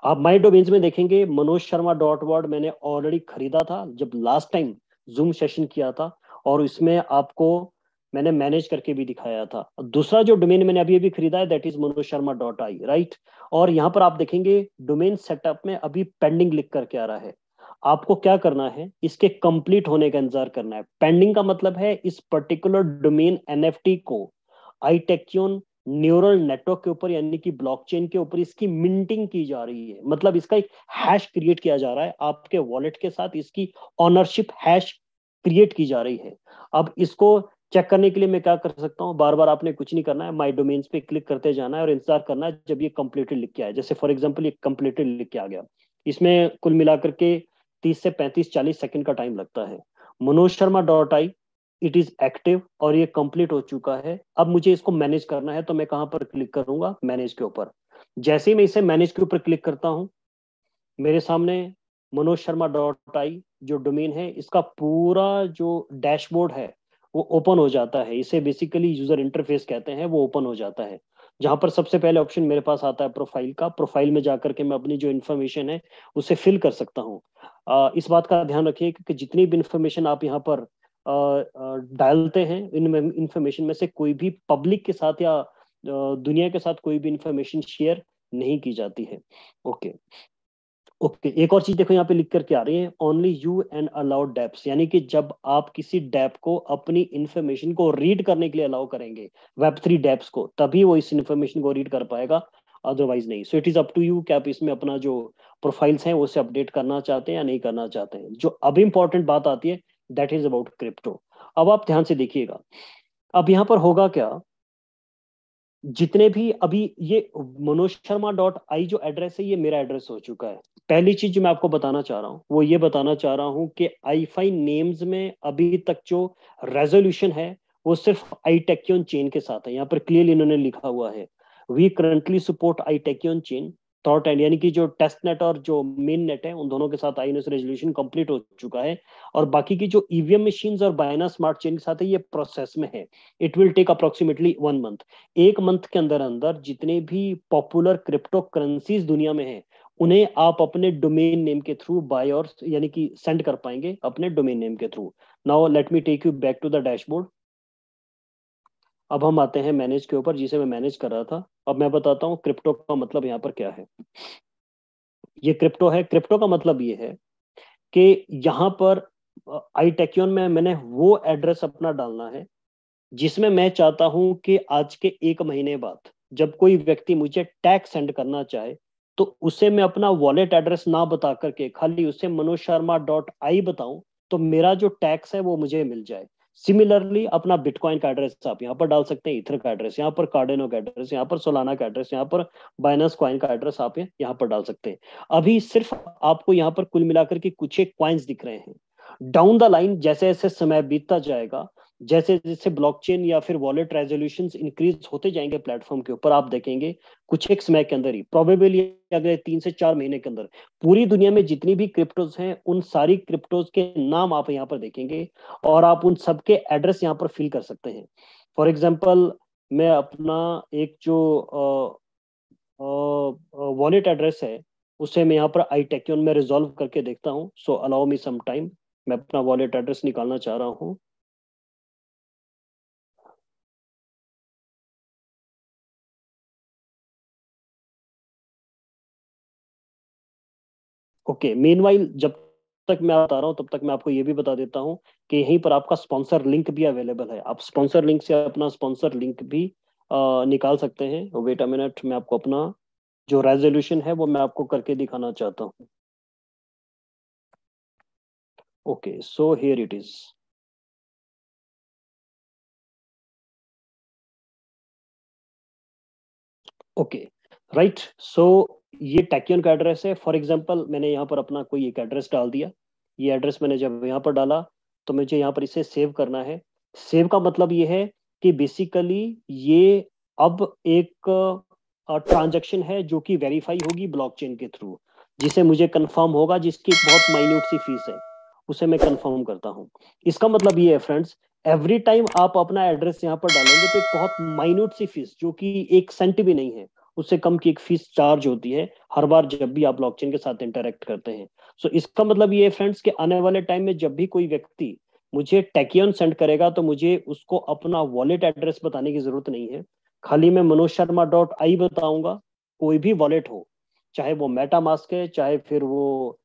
आप माई डोमेन्स में देखेंगे मनोज शर्मा डॉट वर्ड मैंने ऑलरेडी खरीदा था जब लास्ट टाइम जूम सेशन किया था, और इसमें आपको मैंने मैनेज करके भी दिखाया था। दूसरा जो डोमेन मैंने अभी अभी खरीदा है, that is Manoj Sharma dot I, right. और यहाँ पर आप देखेंगे डोमेन सेटअप में अभी पेंडिंग लिख करके आ रहा है। आपको क्या करना है, इसके कंप्लीट होने का इंतजार करना है। पेंडिंग का मतलब है इस पर्टिकुलर डोमेन एनएफटी को आईटेक्यून न्यूरल नेटवर्क के ऊपर, यानी कि ब्लॉकचेन के ऊपर इसकी मिंटिंग की जा रही है। मतलब इसका एक हैश क्रिएट किया जा रहा है, आपके वॉलेट के साथ इसकी ऑनरशिप हैश क्रिएट की जा रही है। अब इसको चेक करने के लिए मैं क्या कर सकता हूँ, बार बार आपने कुछ नहीं करना है, माई डोमेन्स पे क्लिक करते जाना है और इंतजार करना है जब ये कंप्लीटेड लिख के आए। जैसे फॉर एग्जाम्पल ये कंप्लीटेड लिख के आ गया, इसमें कुल मिलाकर के 30 से 35 40 सेकंड का टाइम लगता है। Manoj Sharma dot I, it is active और ये कंप्लीट हो चुका है। अब मुझे इसको मैनेज करना है, तो मैं कहां पर क्लिक करूंगा, मैनेज के ऊपर। जैसे ही मैं इसे मैनेज के यूपर क्लिक करता हूं, मेरे सामने मनोज शर्मा डॉट आई जो डोमेन है, इसका पूरा जो डैशबोर्ड है वो ओपन हो जाता है। इसे बेसिकली यूजर इंटरफेस कहते हैं, वो ओपन हो जाता है। जहां पर सबसे पहले ऑप्शन मेरे पास आता है प्रोफाइल का। प्रोफाइल में जाकर के मैं अपनी जो इन्फॉर्मेशन है उसे फिल कर सकता हूँ। इस बात का ध्यान रखिए कि जितनी भी इंफॉर्मेशन आप यहाँ पर डालते हैं, इन इंफॉर्मेशन में से कोई भी पब्लिक के साथ या दुनिया के साथ कोई भी इंफॉर्मेशन शेयर नहीं की जाती है। ओके, ओके, एक और चीज देखो यहाँ पे लिख करके आ रही है, only you and allowed dapps, यानी कि जब आप किसी डेप को अपनी इंफॉर्मेशन को रीड करने के लिए अलाउ करेंगे, वेब3 डेप्स को, तभी वो इस इंफॉर्मेशन को रीड कर पाएगा, अदरवाइज नहीं। So it is up to you कि आप इसमें अपना जो प्रोफाइल्स हैं उसे अपडेट करना चाहते हैं या नहीं करना चाहते हैं। जो अब इंपॉर्टेंट बात आती है, दैट इज अबाउट क्रिप्टो। अब आप ध्यान से देखिएगा, अब यहाँ पर होगा क्या, जितने भी अभी ये मनोज शर्मा डॉट आई जो एड्रेस है, ये मेरा एड्रेस हो चुका है। पहली चीज जो मैं आपको बताना चाह रहा हूँ वो ये बताना चाह रहा हूँ कि आईफाई नेम्स में अभी तक जो रेजोल्यूशन है वो सिर्फ आईटेक्यून चेन के साथ है। यहाँ पर क्लियरली इन्होंने लिखा हुआ है, we currently support iTachyon chain thought end, यानी कि जो टेस्ट नेट और जो मेन नेट है उन दोनों के साथ आईएनएस रेजोल्यूशन कंप्लीट हो चुका है। और बाकी की जो ईवीएम मशीन्स और बायना स्मार्ट चेन के साथ है, ये प्रोसेस में है। It will take approximately 1 month. एक मंथ के अंदर अंदर जितने भी पॉपुलर क्रिप्टो करेंसीज दुनिया में हैं, उन्हें आप अपने डोमेन नेम के थ्रू बाय और यानी कि सेंड कर पाएंगे अपने डोमेन नेम के through. Now let me take you back to the dashboard. अब हम आते हैं मैनेज के ऊपर, जिसे मैं मैनेज कर रहा था। अब मैं बताता हूँ क्रिप्टो का मतलब यहाँ पर क्या है। ये क्रिप्टो है, क्रिप्टो का मतलब ये है कि यहाँ पर आईटेक्यून में मैंने वो एड्रेस अपना डालना है जिसमें मैं चाहता हूं कि आज के 1 महीने बाद जब कोई व्यक्ति मुझे टैक्स सेंड करना चाहे, तो उसे मैं अपना वॉलेट एड्रेस ना बता करके खाली उसे मनोज शर्मा डॉट आई बताऊं, तो मेरा जो टैक्स है वो मुझे मिल जाए। सिमिलरली अपना बिटकॉइन का एड्रेस आप यहाँ पर डाल सकते हैं, इथर का एड्रेस यहाँ पर, कार्डेनो का एड्रेस यहाँ पर, सोलाना का एड्रेस यहाँ पर, बाइनेंस कॉइन का एड्रेस आप यहाँ पर डाल सकते हैं। अभी सिर्फ आपको यहाँ पर कुल मिलाकर के कुछ एक कॉइन्स दिख रहे हैं। डाउन द लाइन जैसे जैसे समय बीतता जाएगा, जैसे जैसे ब्लॉकचेन या फिर वॉलेट रेजोल्यूशंस इंक्रीज होते जाएंगे प्लेटफॉर्म के ऊपर, आप देखेंगे कुछ एक समय के अंदर ही, प्रोबेबली अगले 3 से 4 महीने के अंदर, पूरी दुनिया में जितनी भी क्रिप्टोज हैं उन सारी क्रिप्टोज के नाम आप यहाँ पर देखेंगे, और आप उन सबके एड्रेस यहाँ पर फिल कर सकते हैं। फॉर एग्जाम्पल, मैं अपना एक जो वॉलेट एड्रेस है उसे मैं यहाँ पर iTechyon में रिजॉल्व करके देखता हूँ। सो अलाउ मी सम टाइम, मैं अपना वॉलेट एड्रेस निकालना चाह रहा हूँ। ओके, मीनवाइल जब तक मैं बता रहा हूँ तब तक मैं आपको ये भी बता देता हूँ कि यहीं पर आपका स्पॉन्सर लिंक भी अवेलेबल है। आप स्पॉन्सर लिंक से अपना स्पॉन्सर लिंक भी निकाल सकते हैं। वेट अ मिनट, मैं आपको अपना जो रेजोल्यूशन है वो मैं आपको करके दिखाना चाहता हूँ। Okay, so here it is. Okay, right. So ये टैकियन का एड्रेस है। फॉर एग्जांपल, मैंने यहाँ पर अपना कोई एक एड्रेस डाल दिया। ये एड्रेस मैंने जब यहाँ पर डाला तो मुझे यहाँ पर इसे सेव करना है। सेव का मतलब ये है कि बेसिकली ये अब एक ट्रांजैक्शन है जो कि वेरीफाई होगी ब्लॉकचेन के थ्रू, जिसे मुझे कंफर्म होगा, जिसकी एक बहुत माइन्यूट सी फीस है, उसे मैं कंफर्म करता हूँ। इसका मतलब ये है फ्रेंड्स, एवरी टाइम आप अपना एड्रेस यहाँ पर डालेंगे तो एक बहुत माइन्यूट सी फीस, जो कि 1 सेंट भी नहीं है, उससे कम की एक फीस चार्ज होती है हर बार जब भी आप ब्लॉकचेन के साथ इंटरेक्ट करते हैं। सो इसका मतलब ये है फ्रेंड्स कि आने वाले टाइम में जब भी कोई व्यक्ति मुझे टैकियन सेंड करेगा तो मुझे उसको अपना वॉलेट एड्रेस बताने की जरूरत नहीं है। खाली मैं मनोज शर्मा बताऊंगा। कोई भी वॉलेट हो, चाहे वो मेटा मास्क है, चाहे फिर वो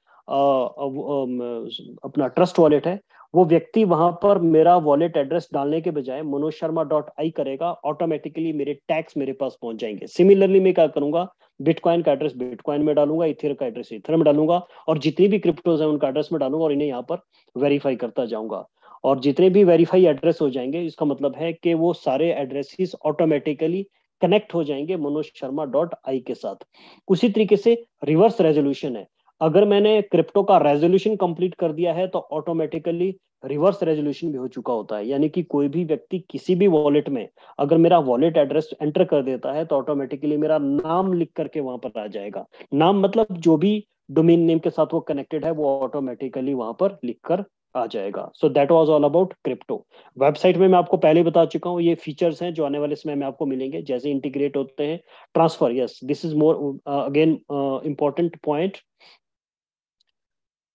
अपना ट्रस्ट वॉलेट है, वो व्यक्ति वहां पर मेरा वॉलेट एड्रेस डालने के बजाय मनोज शर्मा करेगा, ऑटोमेटिकली मेरे टैक्स मेरे पास पहुंच जाएंगे। सिमिलरली मैं क्या करूंगा, बिटकॉइन का एड्रेस बिटकॉइन में डालूंगा, इथर का एड्रेस इथर में डालूंगा, और जितनी भी क्रिप्टोज है उनका एड्रेस में डालूंगा और इन्हें यहाँ पर वेरीफाई करता जाऊंगा। और जितने भी वेरीफाई एड्रेस हो जाएंगे, इसका मतलब है कि वो सारे एड्रेसेस ऑटोमेटिकली कनेक्ट हो जाएंगे मनोज शर्मा के साथ। उसी तरीके से रिवर्स रेजोल्यूशन है। अगर मैंने क्रिप्टो का रेजोल्यूशन कंप्लीट कर दिया है तो ऑटोमेटिकली रिवर्स रेजोल्यूशन भी हो चुका होता है, यानी कि कोई भी व्यक्ति किसी भी वॉलेट में अगर मेरा वॉलेट एड्रेस एंटर कर देता है तो ऑटोमेटिकली मेरा नाम लिख करके वहां पर आ जाएगा। नाम मतलब जो भी डोमेन नेम के साथ वो कनेक्टेड है वो ऑटोमेटिकली वहां पर लिख कर आ जाएगा। सो that was all about crypto. Website में मैं आपको पहले ही बता चुका हूँ, ये फीचर्स हैं जो आने वाले समय में आपको मिलेंगे जैसे इंटीग्रेट होते हैं। Transfer, yes, this is more again important point.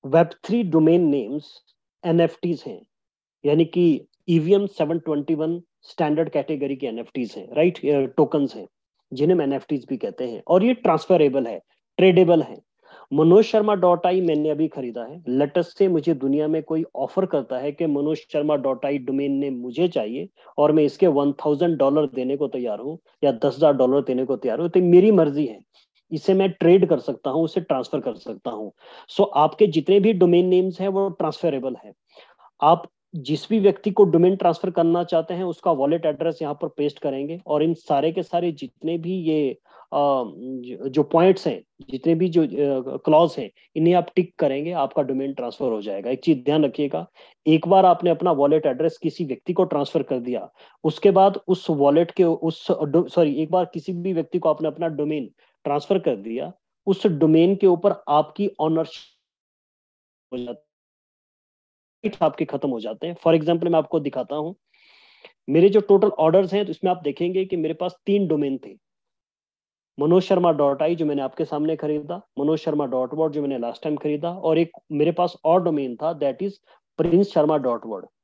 Web 3 domain names NFTs हैं, यानी कि EVM 721 स्टैंडर्ड कैटेगरी के एनएफटीज हैं, राइट, टोकन्स हैं, जिन्हें हम एनएफटीज भी कहते हैं, और ये ट्रांसफरेबल है, ट्रेडेबल है। मनोज शर्मा मैंने अभी खरीदा है। लेटेस्ट से मुझे दुनिया में कोई ऑफर करता है कि मनोज शर्मा डोमेन नेम मुझे चाहिए और मैं इसके $1,000 देने को तैयार हूँ या $10,000 देने को तैयार हूँ, तो मेरी मर्जी है। इसे मैं ट्रेड कर सकता हूँ, उसे ट्रांसफर कर सकता हूँ। सो आपके जितने भी डोमेन नेम्स हैं वो ट्रांसफरेबल है। आप जिस भी व्यक्ति को डोमेन ट्रांसफर करना चाहते हैं उसका वॉलेट एड्रेस यहाँ पर पेस्ट करेंगे, और इन सारे के सारे जितने भी ये जो पॉइंट्स हैं, जितने भी जो क्लॉज हैं, इन्हें आप टिक करेंगे, आपका डोमेन ट्रांसफर हो जाएगा। एक चीज ध्यान रखिएगा, एक बार आपने अपना वॉलेट एड्रेस किसी व्यक्ति को ट्रांसफर कर दिया, उसके बाद उस वॉलेट के उस सॉरी एक बार किसी भी व्यक्ति को आपने अपना डोमेन ट्रांसफर कर दिया, उस डोमेन के ऊपर आपकी ऑनरशिप हो जाती है, आपके खत्म हो जाते हैं। फॉर एग्जाम्पल मैं आपको दिखाता हूँ, मेरे जो टोटल ऑर्डर्स हैं तो इसमें आप देखेंगे कि मेरे पास 3 डोमेन थे। मनोज शर्मा जो मैंने आपके सामने खरीदा, मनोज शर्मा जो मैंने लास्ट टाइम खरीदा, और एक मेरे पास और डोमेन था, दैट इज प्रिंस शर्मा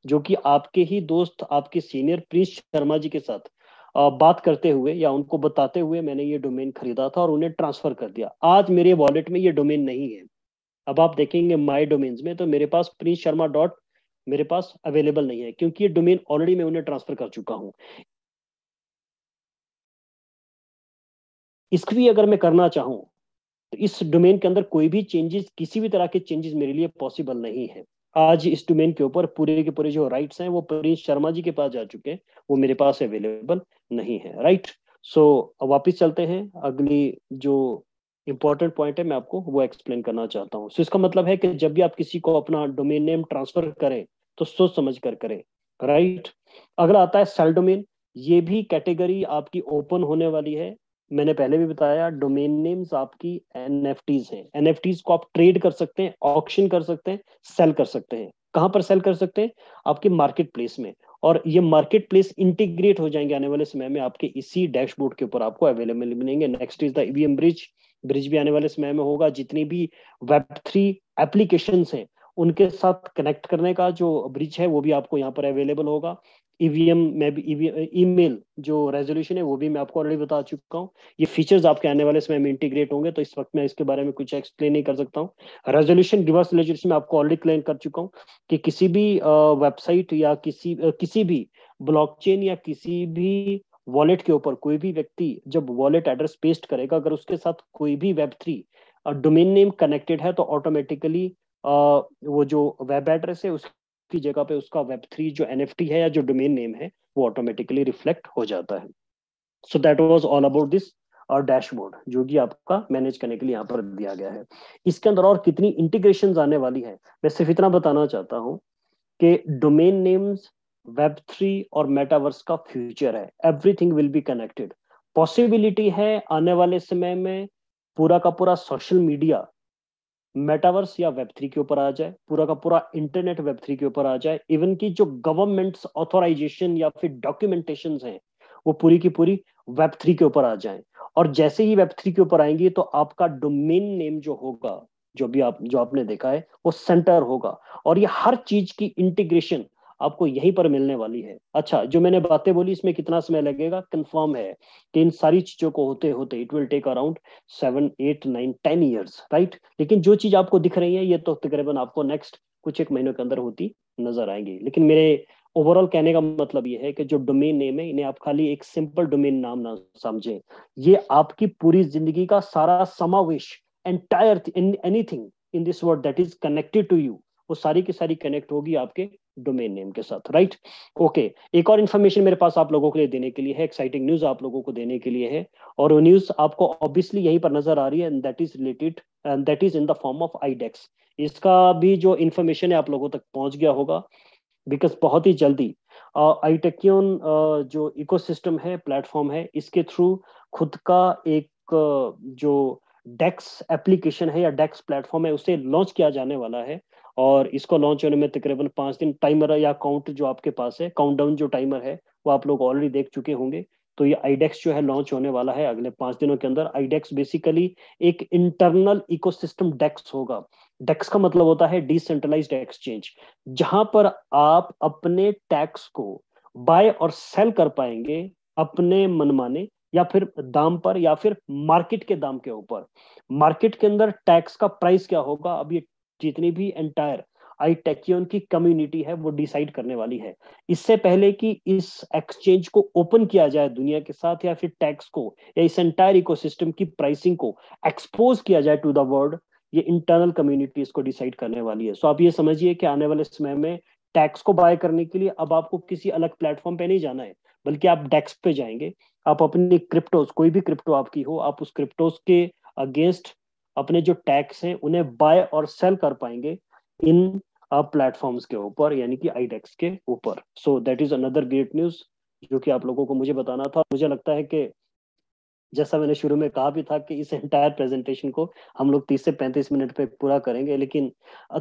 जो कि आपके ही दोस्त, आपके सीनियर प्रिंस शर्मा जी के साथ बात करते हुए या उनको बताते हुए मैंने ये डोमेन खरीदा था और उन्हें ट्रांसफर कर दिया। आज मेरे वॉलेट में ये डोमेन नहीं है। अब आप देखेंगे माई डोमेन्स में तो मेरे पास मेरे पास अवेलेबल नहीं है, क्योंकि ये डोमेन ऑलरेडी मैं उन्हें ट्रांसफर कर चुका हूँ। इसकी भी अगर मैं करना चाहूँ तो इस डोमेन के अंदर कोई भी चेंजेस, किसी भी तरह के चेंजेस मेरे लिए पॉसिबल नहीं है। आज इस डोमेन के ऊपर पूरे के पूरे जो राइट्स हैं वो प्रिंस शर्मा जी के पास जा चुके हैं, वो मेरे पास अवेलेबल नहीं है, राइट। सो वापस चलते हैं, अगली जो इंपॉर्टेंट पॉइंट है मैं आपको वो एक्सप्लेन करना चाहता हूँ। सो इसका मतलब है कि जब भी आप किसी को अपना डोमेन नेम ट्रांसफर करें तो सोच समझ कर करें, राइट। अगला आता है सेल डोमेन। ये भी कैटेगरी आपकी ओपन होने वाली है। मैंने पहले भी बताया, डोमेन नेम्स आपकी एनएफटीज हैं। एनएफटीज को आप ट्रेड कर सकते हैं, ऑक्शन कर सकते हैं, सेल कर सकते हैं। कहां पर सेल कर सकते हैं? आपके मार्केट प्लेस में। और ये मार्केट प्लेस इंटीग्रेट हो जाएंगे आने वाले समय में, आपके इसी डैशबोर्ड के ऊपर आपको अवेलेबल मिलेंगे। Next is the EVM bridge. Bridge भी आने वाले समय में होगा। जितनी भी वेब3 एप्लीकेशंस हैं उनके साथ कनेक्ट करने का जो ब्रिज है वो भी आपको यहाँ पर अवेलेबल होगा। ईवीएम में भी ईमेल जो रेजोल्यूशन है वो भी मैं आपको ऑलरेडी बता चुका हूँ। ये फीचर्स आपके आने वाले समय में इंटीग्रेट होंगे, तो इस वक्त मैं इसके बारे में कुछ एक्सप्लेन नहीं कर सकता हूँ। रेजोल्यूशन, रिवर्स रेजोल्यूशन में आपको ऑलरेडी क्लेम कर चुका हूँ कि किसी भी वेबसाइट या किसी भी ब्लॉकचेन या किसी भी वॉलेट के ऊपर कोई भी व्यक्ति जब वॉलेट एड्रेस पेस्ट करेगा, अगर उसके साथ कोई भी वेब3 डोमेन नेम कनेक्टेड है तो ऑटोमेटिकली वो जो वेब एड्रेस है उसकी जगह पे उसका वेब3 जो एनएफटी है या जो डोमेन नेम है वो ऑटोमेटिकली रिफ्लेक्ट हो जाता है। So that was all about this और डैशबोर्ड जो कि आपका मैनेज करने के लिए यहाँ पर दिया गया है। इसके अंदर और कितनी इंटीग्रेशन आने वाली है, मैं सिर्फ इतना बताना चाहता हूँ कि डोमेन नेम्स वेब3 और मेटावर्स का फ्यूचर है। Everything will be connected. Possibility है आने वाले समय में पूरा का पूरा सोशल मीडिया मेटावर्स या वेब3 के ऊपर आ जाए, पूरा का पूरा इंटरनेट वेब3 के ऊपर आ जाए। इवन की जो गवर्नमेंट्स ऑथोराइजेशन या फिर डॉक्यूमेंटेशन हैं वो पूरी की पूरी वेब3 के ऊपर आ जाए। और जैसे ही वेब3 के ऊपर आएंगी तो आपका डोमेन नेम जो होगा, जो आपने देखा है वो सेंटर होगा। और ये हर चीज की इंटीग्रेशन आपको यहीं पर मिलने वाली है। अच्छा, जो मैंने बातें बोली इसमें कितना समय लगेगा, कंफर्म है कि इन सारी चीजों को होते होते it will take around 7 8 9 10 years, right. लेकिन जो चीज आपको दिख रही है ये तो तकरीबन आपको नेक्स्ट कुछ एक महीनों के अंदर होती नजर आएंगी। लेकिन मेरे ओवरऑल कहने का मतलब ये है कि जो डोमेन नेम है इन्हें आप खाली एक सिंपल डोमेन नाम ना समझें। ये आपकी पूरी जिंदगी का सारा समावेश, entire anything in this world that is connected to you, वो सारी की सारी कनेक्ट होगी आपके डोमेन नेम के साथ, राइट। ओके, एक और इन्फॉर्मेशन मेरे पास आप लोगों के लिए देने के लिए है, एक्साइटिंग न्यूज आप लोगों को देने के लिए है। और वो न्यूज आपको ऑब्वियसली यहीं पर नजर आ रही है, and that is related and that is in the form of iDEX. इसका भी जो इन्फॉर्मेशन है आप लोगों तक पहुंच गया होगा, बिकॉज बहुत ही जल्दी आईटेकियन जो इकोसिस्टम है, प्लेटफॉर्म है, इसके थ्रू खुद का एक जो डेक्स एप्लीकेशन है या डेक्स प्लेटफॉर्म है उसे लॉन्च किया जाने वाला है। और इसको लॉन्च होने में तकरीबन 5 दिन टाइमर या काउंट जो आपके पास है, काउंटडाउन जो टाइमर है वो आप लोग ऑलरेडी देख चुके होंगे। तो ये आईडेक्स जो है लॉन्च होने वाला है अगले 5 दिनों के अंदर। आईडेक्स बेसिकली एक इंटरनल इकोसिस्टम डेक्स होगा। डेक्स का मतलब होता है डिसेंट्रलाइज्ड एक्सचेंज, जहां पर आप अपने टैक्स को बाय और सेल कर पाएंगे अपने मनमाने या फिर दाम पर या फिर मार्केट के दाम के ऊपर। मार्केट के अंदर टैक्स का प्राइस क्या होगा, अब ये जितनी भी एंटायर आईटेकियन की कम्युनिटी है वो डिसाइड करने वाली है। इससे पहले कि इस एक्सचेंज को ओपन किया जाए दुनिया के साथ, या फिर टैक्स को या इस एंटायर इकोसिस्टम की प्राइसिंग को एक्सपोज किया जाए टू द वर्ल्ड, ये इंटरनल कम्युनिटी इसको डिसाइड करने वाली है। सो आप ये समझिए कि आने वाले समय में टैक्स को बाय करने के लिए अब आपको किसी अलग प्लेटफॉर्म पे नहीं जाना है, बल्कि आप डेक्स पे जाएंगे। आप अपनी क्रिप्टोज, कोई भी क्रिप्टो आपकी हो, आप उस क्रिप्टोज के अगेंस्ट अपने जो टैक्स हैं उन्हें बाय और सेल कर पाएंगे इन प्लेटफॉर्म्स के ऊपर, यानी कि आईडेक्स के ऊपर। So that is another great news जो कि आप लोगों को मुझे बताना था। मुझे लगता है कि जैसा मैंने शुरू में कहा भी था कि इस एंटायर प्रेजेंटेशन को हम लोग 30 से 35 मिनट पे पूरा करेंगे, लेकिन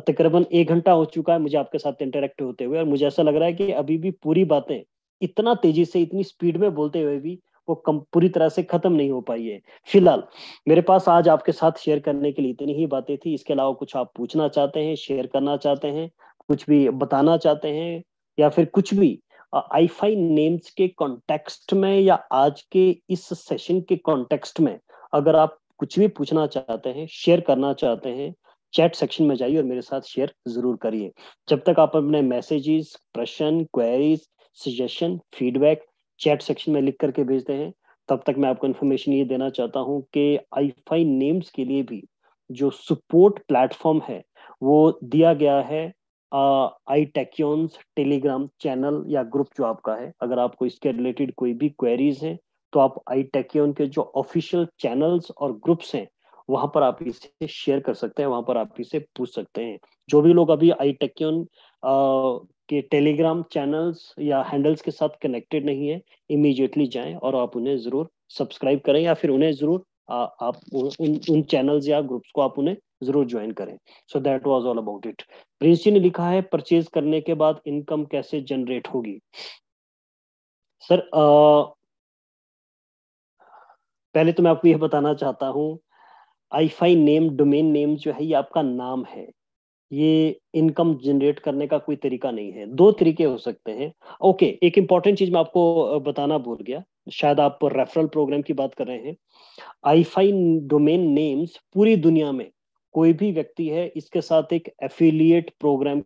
तकरीबन 1 घंटा हो चुका है मुझे आपके साथ इंटरेक्ट होते हुए, और मुझे ऐसा लग रहा है कि अभी भी पूरी बातें इतना तेजी से इतनी स्पीड में बोलते हुए भी वो पूरी तरह से खत्म नहीं हो पाई है। फिलहाल मेरे पास आज आपके साथ शेयर करने के लिए इतनी ही बातें थी। इसके अलावा कुछ आप पूछना चाहते हैं, शेयर करना चाहते हैं, कुछ भी बताना चाहते हैं, या फिर कुछ भी आईफाई नेम्स के कॉन्टेक्स्ट में या आज के इस सेशन के कॉन्टेक्स्ट में अगर आप कुछ भी पूछना चाहते हैं, शेयर करना चाहते हैं, चैट सेक्शन में जाइए और मेरे साथ शेयर जरूर करिए। जब तक आप अपने मैसेजेस, प्रश्न, queries, suggestion, feedback chat section में लिख करके भेजते हैं, तब तक मैं आपको इन्फॉर्मेशन ये देना चाहता हूँ कि आईफाई नेम्स के लिए भी जो सपोर्ट प्लेटफॉर्म है वो दिया गया है आई टेक्यून्स टेलीग्राम चैनल या ग्रुप जो आपका है। अगर आपको इसके रिलेटेड कोई भी क्वेरीज हैं तो आप आई टेक्यून के जो ऑफिशियल चैनल्स और ग्रुप्स हैं वहां पर आप इसे शेयर कर सकते हैं, वहां पर आप इसे पूछ सकते हैं। जो भी लोग अभी आई टेक्यून कि टेलीग्राम चैनल्स या हैंडल्स के साथ कनेक्टेड नहीं है, इमीडिएटली जाएं और आप उन्हें जरूर सब्सक्राइब करें, या फिर उन्हें जरूर आप उन चैनल्स या ग्रुप्स को आप उन्हें जरूर ज्वाइन करें। So that was all about it. Prince ji ने लिखा है परचेज करने के बाद इनकम कैसे जनरेट होगी। सर पहले तो मैं आपको यह बताना चाहता हूँ, आईफाई नेम, डोमेन नेम जो है ये आपका नाम है, ये इनकम जनरेट करने का कोई तरीका नहीं है। दो तरीके हो सकते हैं। ओके, एक इंपॉर्टेंट चीज मैं आपको बताना भूल गया, शायद आप रेफरल प्रोग्राम की बात कर रहे हैं। आईफाई डोमेन नेम्स पूरी दुनिया में कोई भी व्यक्ति है, इसके साथ एक एफिलिएट प्रोग्राम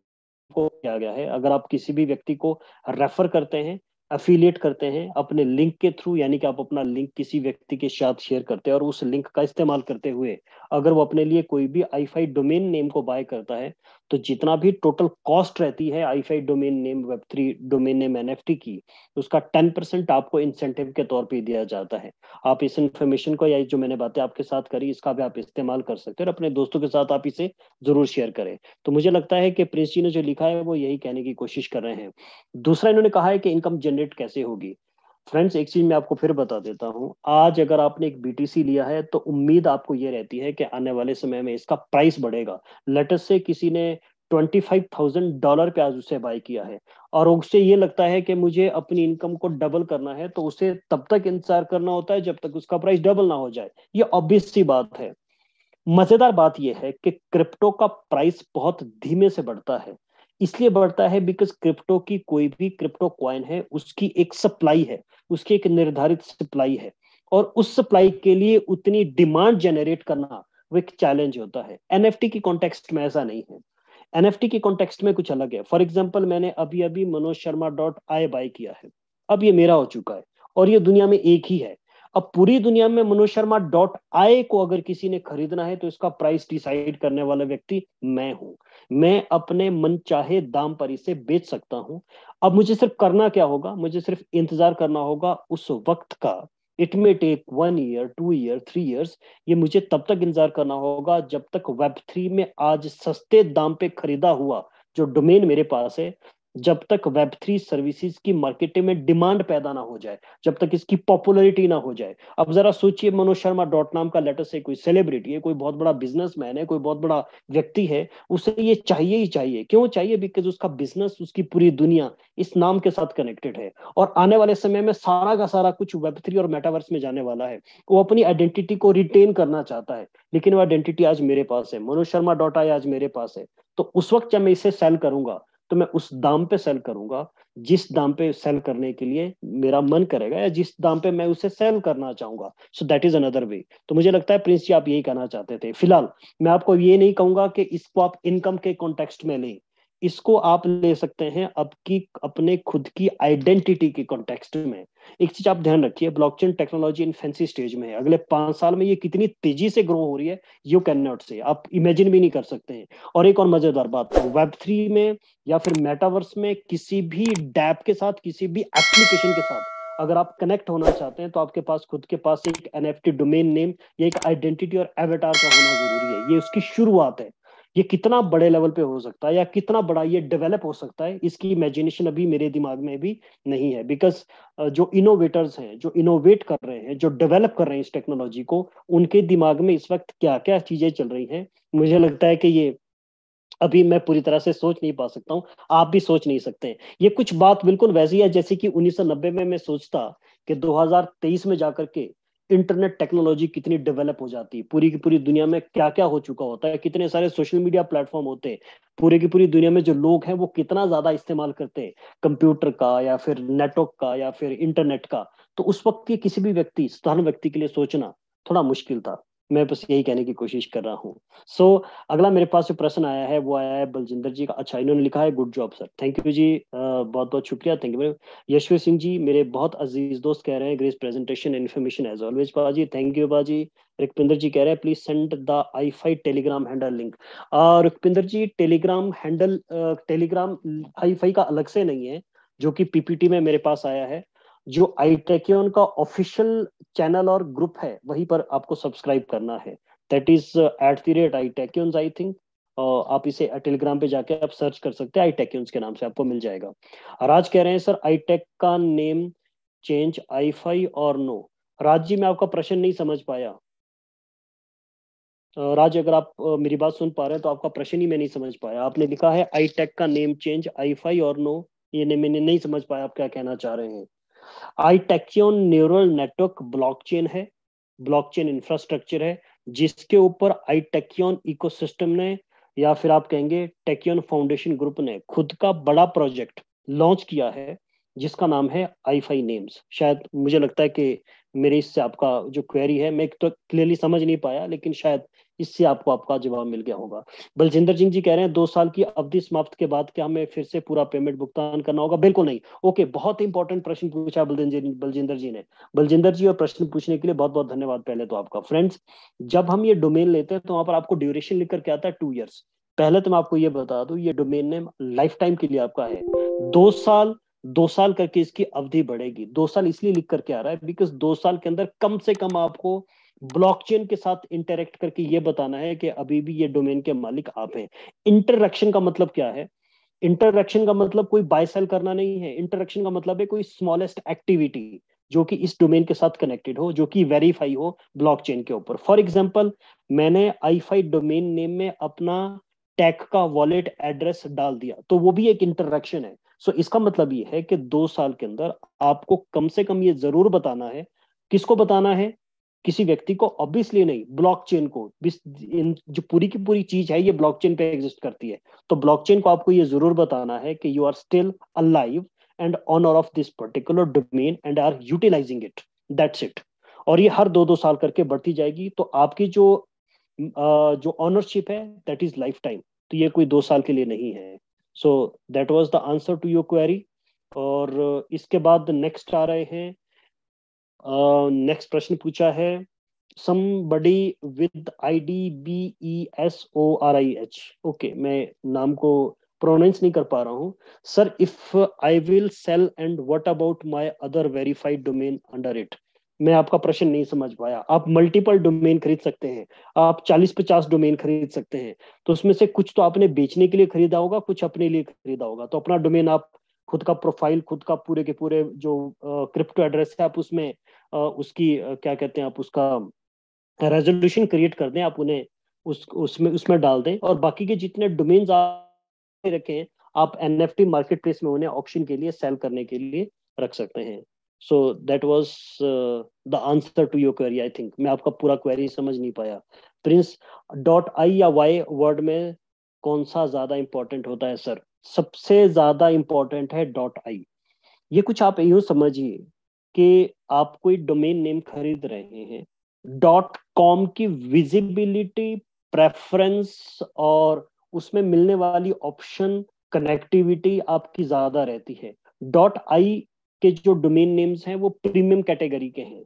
को किया गया है। अगर आप किसी भी व्यक्ति को रेफर करते हैं, अफिलिएट करते हैं अपने लिंक के थ्रू, यानी कि आप अपना लिंक किसी व्यक्ति के साथ शेयर करते हैं और उस लिंक का इस्तेमाल करते हुए अगर वो अपने लिए कोई भी आईफाई डोमेन नेम को बाय करता है, तो जितना भी टोटल कॉस्ट रहती है आईफाई डोमेन नेम वेब3 डोमेन नेम एनएफटी की, उसका 10% आपको इंसेंटिव के तौर पे दिया जाता है। आप इस इंफॉर्मेशन को, या जो मैंने बातें आपके साथ करी, इसका भी आप इस्तेमाल कर सकते हैं और अपने दोस्तों के साथ आप इसे जरूर शेयर करें। तो मुझे लगता है कि प्रिंस जी ने जो लिखा है वो यही कहने की कोशिश कर रहे हैं। दूसरा इन्होंने कहा है कि इनकम जनरेट कैसे होगी। फ्रेंड्स, एक चीज मैं आपको फिर बता देता हूं, आज अगर आपने एक बीटीसी लिया है तो उम्मीद आपको ये रहती है कि आने वाले समय में इसका प्राइस बढ़ेगा। लेट्स से किसी ने $25,000 पे आज उसे बाय किया है, और उससे ये लगता है कि मुझे अपनी इनकम को डबल करना है, तो उसे तब तक इंतजार करना होता है जब तक उसका प्राइस डबल ना हो जाए। ये ऑब्वियस सी बात है। मजेदार बात यह है कि क्रिप्टो का प्राइस बहुत धीमे से बढ़ता है। इसलिए बढ़ता है बिकॉज क्रिप्टो की, कोई भी क्रिप्टो कॉइन है उसकी एक सप्लाई है, उसकी एक निर्धारित सप्लाई है, और उस सप्लाई के लिए उतनी डिमांड जनरेट करना वो एक चैलेंज होता है। एनएफटी की कॉन्टेक्स्ट में ऐसा नहीं है। एनएफटी की कॉन्टेक्स्ट में कुछ अलग है। फॉर एग्जाम्पल, मैंने अभी अभी Manoj Sharma dot I buy किया है, अब ये मेरा हो चुका है, और ये दुनिया में एक ही है। अब पूरी दुनिया में मनोज शर्मा डॉट आई को अगर किसी ने खरीदना है तो इसका प्राइस डिसाइड करने वाला व्यक्ति मैं हूं। मैं अपने मन चाहे दाम पर इसे बेच सकता हूं। अब मुझे सिर्फ करना क्या होगा, मुझे सिर्फ इंतजार करना होगा उस वक्त का। It may take 1 year, 2 year, 3 years. ये मुझे तब तक इंतजार करना होगा जब तक वेब3 में आज सस्ते दाम पे खरीदा हुआ जो डोमेन मेरे पास है, जब तक वेब3 सर्विसेज की मार्केट में डिमांड पैदा ना हो जाए, जब तक इसकी पॉपुलैरिटी ना हो जाए। अब जरा सोचिए, मनोज शर्मा डॉट नाम का लेटर से कोई सेलिब्रिटी है, कोई बहुत बड़ा बिजनेसमैन है, कोई बहुत बड़ा व्यक्ति है, उसे ये चाहिए ही चाहिए। क्यों चाहिए? बिकॉज उसका बिजनेस, उसकी पूरी दुनिया इस नाम के साथ कनेक्टेड है, और आने वाले समय में सारा का सारा कुछ वेब3 और मेटावर्स में जाने वाला है। वो अपनी आइडेंटिटी को रिटेन करना चाहता है, लेकिन वो आइडेंटिटी आज मेरे पास है, मनोज शर्मा डॉट आई आज मेरे पास है। तो उस वक्त जब मैं इसे सेल करूंगा, तो मैं उस दाम पे सेल करूंगा जिस दाम पे सेल करने के लिए मेरा मन करेगा, या जिस दाम पे मैं उसे सेल करना चाहूंगा। So that is another way. तो मुझे लगता है प्रिंस जी आप यही कहना चाहते थे। फिलहाल मैं आपको ये नहीं कहूंगा कि इसको आप इनकम के कॉन्टेक्स्ट में लें, इसको आप ले सकते हैं आपकी अपने खुद की आइडेंटिटी के कॉन्टेक्स्ट में। एक चीज आप ध्यान रखिए, ब्लॉकचेन टेक्नोलॉजी इन्फेंसी स्टेज में है। अगले 5 साल में ये कितनी तेजी से ग्रो हो रही है, यू कैन नॉट से, आप इमेजिन भी नहीं कर सकते हैं। और एक और मजेदार बात, वेब3 में या फिर मेटावर्स में किसी भी डैप के साथ, किसी भी एप्लीकेशन के साथ अगर आप कनेक्ट होना चाहते हैं, तो आपके पास खुद के पास एक एनएफटी डोमेन नेम या एक आइडेंटिटी और एवेटार का होना जरूरी है। ये उसकी शुरुआत है। ये कितना बड़े लेवल पे हो सकता है या कितना बड़ा ये डेवलप हो सकता है, इसकी इमेजिनेशन अभी मेरे दिमाग में भी नहीं है। बिकॉज जो इनोवेटर्स हैं, जो इनोवेट कर रहे हैं, जो डेवलप कर रहे हैं इस टेक्नोलॉजी को, उनके दिमाग में इस वक्त क्या क्या चीजें चल रही हैं, मुझे लगता है कि ये अभी मैं पूरी तरह से सोच नहीं पा सकता हूँ। आप भी सोच नहीं सकते हैं। ये कुछ बात बिल्कुल वैसी है जैसे कि 1990 में मैं सोचता कि 2023 में जाकर के इंटरनेट टेक्नोलॉजी कितनी डेवलप हो जाती है, पूरी की पूरी दुनिया में क्या क्या हो चुका होता है, कितने सारे सोशल मीडिया प्लेटफॉर्म होते हैं, पूरी की पूरी दुनिया में जो लोग हैं वो कितना ज्यादा इस्तेमाल करते हैं कंप्यूटर का या फिर नेटवर्क का या फिर इंटरनेट का। तो उस वक्त के किसी भी व्यक्ति, साधारण व्यक्ति के लिए सोचना थोड़ा मुश्किल था। मैं बस यही कहने की कोशिश कर रहा हूँ। सो अगला मेरे पास जो प्रश्न आया है वो आया है बलजिंदर जी का। अच्छा, इन्होंने लिखा है good job sir, thank you जी, बहुत बहुत शुक्रिया, थैंक यू। यशवीर सिंह जी, मेरे बहुत अजीज दोस्त, कह रहे हैं grace presentation and information as always बाजी, थैंक यू बाजी। रुखपिंदर जी कह रहे हैं please send the I Telegram handle link. Rukhpinder ji, Telegram handle, Telegram I का अलग से नहीं है, जो कि पीपीटी में मेरे पास आया है। जो आईटेकियन का ऑफिशियल चैनल और ग्रुप है वहीं पर आपको सब्सक्राइब करना है। That is @itechuns, I think. आप इसे टेलीग्राम पे जाके आप सर्च कर सकते हैं, आई टेक्यून्स के नाम से आपको मिल जाएगा। राज कह रहे हैं सर आई टेक का नेम चेंज आई फाई और नो। राज जी मैं आपका प्रश्न नहीं समझ पाया। राज अगर आप मेरी बात सुन पा रहे हैं तो आपका प्रश्न ही मैं नहीं समझ पाया। आपने लिखा है आई टेक का नेम चेंज आई फाई और नो, ये मैंने नहीं समझ पाया आप क्या कहना चाह रहे हैं। आई टेक्योन न्यूरल नेटवर्क ब्लॉकचेन है, ब्लॉकचेन इंफ्रास्ट्रक्चर है, जिसके ऊपर आई टेक्योन इकोसिस्टम ने या फिर आप कहेंगे टेक्योन फाउंडेशन ग्रुप ने खुद का बड़ा प्रोजेक्ट लॉन्च किया है, जिसका नाम है आई फाई नेम्स। शायद मुझे लगता है कि मेरे इससे आपका जो क्वेरी है मैं तो क्लियरली समझ नहीं पाया, लेकिन शायद इससे आपको आपका जवाब मिल गया होगा। बलजिंदर सिंह जी कह रहे हैं 2 साल की अवधि समाप्त के बाद क्या हमें फिर से पूरा पेमेंट भुगतान करना होगा? बिल्कुल नहीं। ओके, बहुत इंपॉर्टेंट प्रश्न पूछा बलजिंदर जी ने। बलजिंदर जी, और प्रश्न पूछने के लिए बहुत बहुत धन्यवाद पहले तो आपका। फ्रेंड्स, जब हम ये डोमेन लेते हैं तो वहां पर आपको ड्यूरेशन लिख करके आता है 2 ईयर्स। पहले तो मैं आपको ये बता दूं, ये डोमेन नेम लाइफ टाइम के लिए आपका है। 2 साल, 2 साल करके इसकी अवधि बढ़ेगी। 2 साल इसलिए लिख करके आ रहा है बिकॉज 2 साल के अंदर कम से कम आपको ब्लॉकचेन के साथ इंटरेक्ट करके ये बताना है कि अभी भी ये डोमेन के मालिक आप हैं। इंटरएक्शन का मतलब क्या है? इंटरएक्शन का मतलब कोई बाय सेल करना नहीं है। इंटरएक्शन का मतलब है कोई स्मॉलेस्ट एक्टिविटी जो कि इस डोमेन के साथ कनेक्टेड हो, जो कि वेरीफाई हो ब्लॉकचेन के ऊपर। फॉर एग्जांपल, मैंने आई फाई डोमेन नेम में अपना टैग का वॉलेट एड्रेस डाल दिया, तो वो भी एक इंटरएक्शन है। सो इसका मतलब ये है कि 2 साल के अंदर आपको कम से कम ये जरूर बताना है। किसको बताना है? किसी व्यक्ति को ऑब्वियसली नहीं, ब्लॉकचेन को। जो पूरी की पूरी चीज है ये ब्लॉकचेन पे एग्जिस्ट करती है, तो ब्लॉकचेन को आपको ये जरूर बताना है कि you are still alive and owner of this particular domain and are utilising it. That's it. और ये हर 2-2 साल करके बढ़ती जाएगी, तो आपकी जो ऑनरशिप है दैट इज लाइफ टाइम। तो ये कोई 2 साल के लिए नहीं है। So that was the answer to your query. और इसके बाद नेक्स्ट आ रहे हैं। नेक्स्ट प्रश्न पूछा है somebody with IDBESORIH। ओके, मैं नाम को प्रोनाउंस नहीं कर पा रहा हूँ। Sir, if I will sell and what about my other verified domain under it? मैं आपका प्रश्न नहीं समझ पाया। आप मल्टीपल डोमेन खरीद सकते हैं, आप 40-50 डोमेन खरीद सकते हैं, तो उसमें से कुछ तो आपने बेचने के लिए खरीदा होगा, कुछ अपने लिए खरीदा होगा। तो अपना डोमेन आप खुद का प्रोफाइल, खुद का पूरे के पूरे जो क्रिप्टो एड्रेस है आप उसमें उसकी क्या कहते हैं, आप उसका रेजोल्यूशन क्रिएट कर दें, आप उन्हें उसमें उसमें डाल दें, और बाकी के जितने डोमेन्स आप रखे हैं आप एनएफटी मार्केट प्लेस में उन्हें ऑक्शन के लिए सेल करने के लिए रख सकते हैं। So that was the answer to your query. I think मैं आपका पूरा क्वेरी समझ नहीं पाया। प्रिंस, डॉट आई या वाई वर्ड में कौन सा ज्यादा इंपॉर्टेंट होता है? सर, सबसे ज्यादा इंपॉर्टेंट है डॉट आई। ये कुछ आप यूं समझिए कि आप कोई डोमेन नेम खरीद रहे हैं, डॉट कॉम की विजिबिलिटी, प्रेफरेंस और उसमें मिलने वाली ऑप्शन, कनेक्टिविटी आपकी ज्यादा रहती है। डॉट आई के जो डोमेन नेम्स हैं वो प्रीमियम कैटेगरी के हैं,